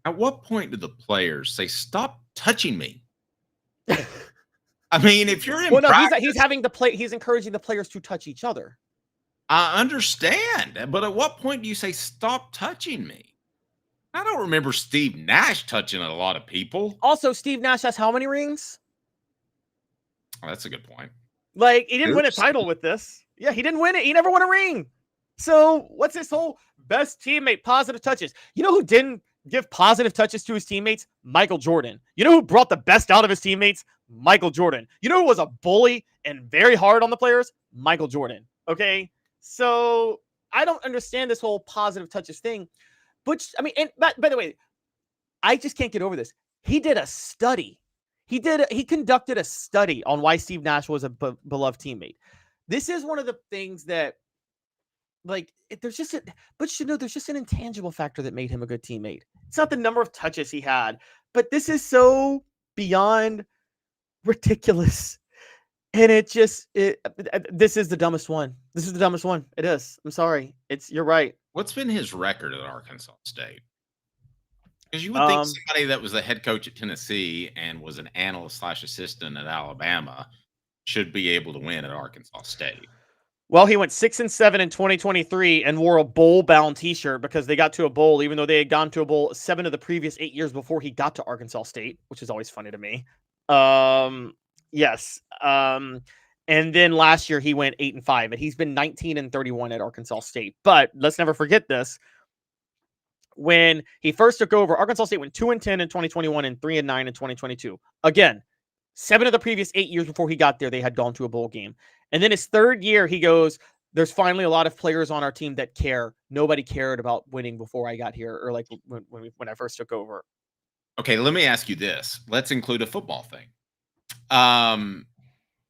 At what point did the players say, stop touching me? I mean, if you're in practice, he's encouraging the players to touch each other. I understand, but at what point do you say, stop touching me? I don't remember Steve Nash touching a lot of people. Also, Steve Nash has how many rings? Oh, that's a good point. Like, he didn't win a title with this. Yeah, he didn't win it. He never won a ring. So what's this whole best teammate, positive touches? You know who didn't give positive touches to his teammates? Michael Jordan. You know who brought the best out of his teammates? Michael Jordan. You know who was a bully and very hard on the players? Michael Jordan. Okay? So I don't understand this whole positive touches thing. But, I mean, and by the way, I just can't get over this. He did a study. He conducted a study on why Steve Nash was a beloved teammate. This is one of the things that, like, there's just an intangible factor that made him a good teammate. It's not the number of touches he had, but this is so beyond ridiculous. And this is the dumbest one. This is the dumbest one. It is. I'm sorry. You're right. What's been his record at Arkansas State? Because you would think somebody that was the head coach at Tennessee and was an analyst / assistant at Alabama should be able to win at Arkansas State. Well, he went 6-7 in 2023 and wore a bowl-bound T-shirt because they got to a bowl, even though they had gone to a bowl 7 of the previous 8 years before he got to Arkansas State, which is always funny to me. Yes. And then last year he went 8-5, and he's been 19-31 at Arkansas State. But let's never forget this. When he first took over, Arkansas State went 2-10 in 2021 and 3-9 in 2022. Again, 7 of the previous 8 years before he got there, they had gone to a bowl game. And then his third year, he goes, there's finally a lot of players on our team that care. Nobody cared about winning before I got here, or like when I first took over. Okay, let me ask you this. Let's include a football thing.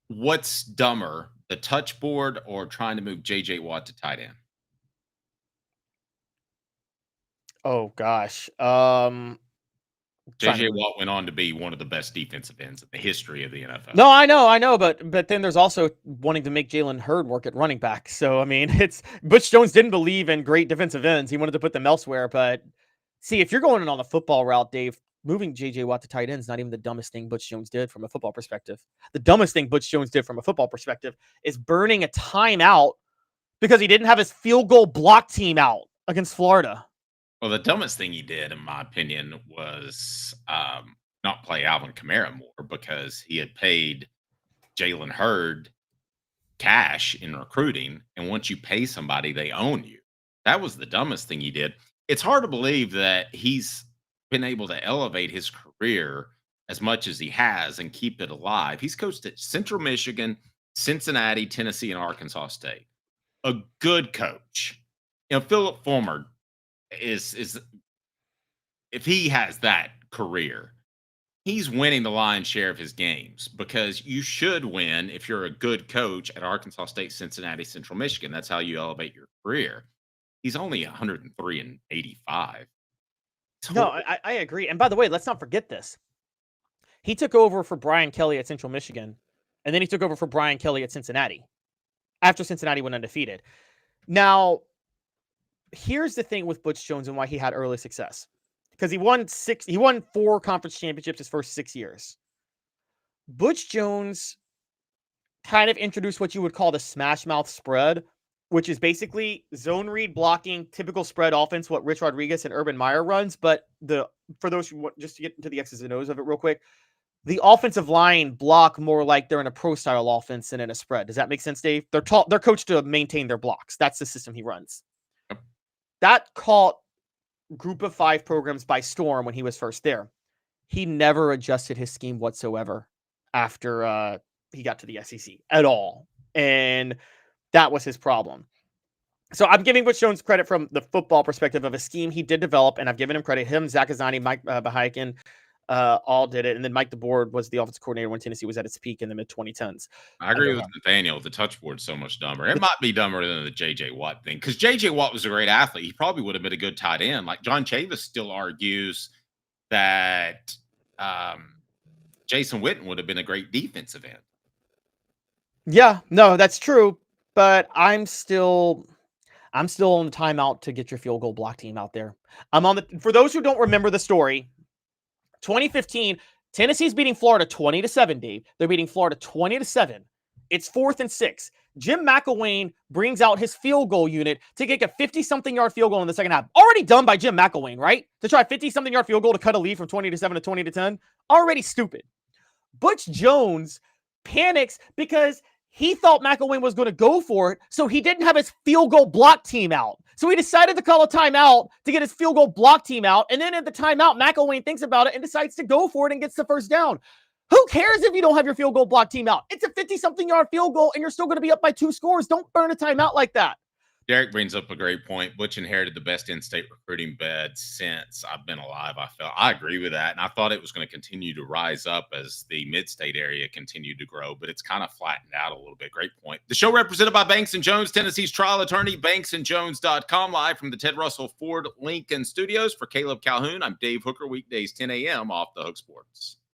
What's dumber, the touch board or trying to move J.J. Watt to tight end? Oh, gosh. J.J. Watt went on to be one of the best defensive ends in the history of the NFL. No, I know, but then there's also wanting to make Jalen Hurd work at running back. So, I mean, Butch Jones didn't believe in great defensive ends. He wanted to put them elsewhere. But see, if you're going on the football route, Dave, moving J.J. Watt to tight end is not even the dumbest thing Butch Jones did from a football perspective. The dumbest thing Butch Jones did from a football perspective is burning a timeout because he didn't have his field goal block team out against Florida. Well, the dumbest thing he did, in my opinion, was not play Alvin Kamara more because he had paid Jalen Hurd cash in recruiting. And once you pay somebody, they own you. That was the dumbest thing he did. It's hard to believe that he's been able to elevate his career as much as he has and keep it alive. He's coached at Central Michigan, Cincinnati, Tennessee, and Arkansas State. A good coach. Philip Fulmer is if he has that career, he's winning the lion's share of his games because you should win if you're a good coach at Arkansas State, Cincinnati, Central Michigan. That's how you elevate your career. He's only 103 and 85. No, I agree. And by the way, let's not forget this. He took over for Brian Kelly at Central Michigan, and then he took over for Brian Kelly at Cincinnati after Cincinnati went undefeated. Now, here's the thing with Butch Jones and why he had early success. Because he won 4 conference championships his first 6 years. Butch Jones kind of introduced what you would call the smash mouth spread, which is basically zone read blocking, typical spread offense, what Rich Rodriguez and Urban Meyer runs. But for those who want just to get into the X's and O's of it real quick, the offensive line block more like they're in a pro style offense than in a spread. Does that make sense, Dave? They're coached to maintain their blocks. That's the system he runs. That caught Group of 5 programs by storm when he was first there. He never adjusted his scheme whatsoever after he got to the SEC at all. And that was his problem. So I'm giving Butch Jones credit from the football perspective of a scheme he did develop, and I've given him credit. Him, Zach Azzani, Mike Bahikin, all did it. And then Mike DeBoer was the offensive coordinator when Tennessee was at its peak in the mid-2010s. I agree with Nathaniel. The touch board's so much dumber. It might be dumber than the J.J. Watt thing because J.J. Watt was a great athlete. He probably would have been a good tight end. Like John Chavis still argues that Jason Witten would have been a great defensive end. Yeah, no, that's true. But I'm still on the timeout to get your field goal block team out there. For those who don't remember the story, 2015, Tennessee's beating Florida 20-7, Dave. They're beating Florida 20-7. It's 4th and 6. Jim McElwain brings out his field goal unit to kick a 50-something yard field goal in the second half. Already done by Jim McElwain, right? To try a 50-something yard field goal to cut a lead from 20-7 to 20-10. Already stupid. Butch Jones panics because he thought McElwain was going to go for it, so he didn't have his field goal block team out. So he decided to call a timeout to get his field goal block team out, and then at the timeout, McElwain thinks about it and decides to go for it and gets the first down. Who cares if you don't have your field goal block team out? It's a 50-something yard field goal, and you're still going to be up by 2 scores. Don't burn a timeout like that. Derek brings up a great point. Butch inherited the best in-state recruiting bed since I've been alive. I agree with that, and I thought it was going to continue to rise up as the mid-state area continued to grow, but it's kind of flattened out a little bit. Great point. The show represented by Banks & Jones, Tennessee's trial attorney, banksandjones.com, live from the Ted Russell Ford Lincoln Studios. For Caleb Calhoun, I'm Dave Hooker, weekdays 10 a.m. off the Hook Sports.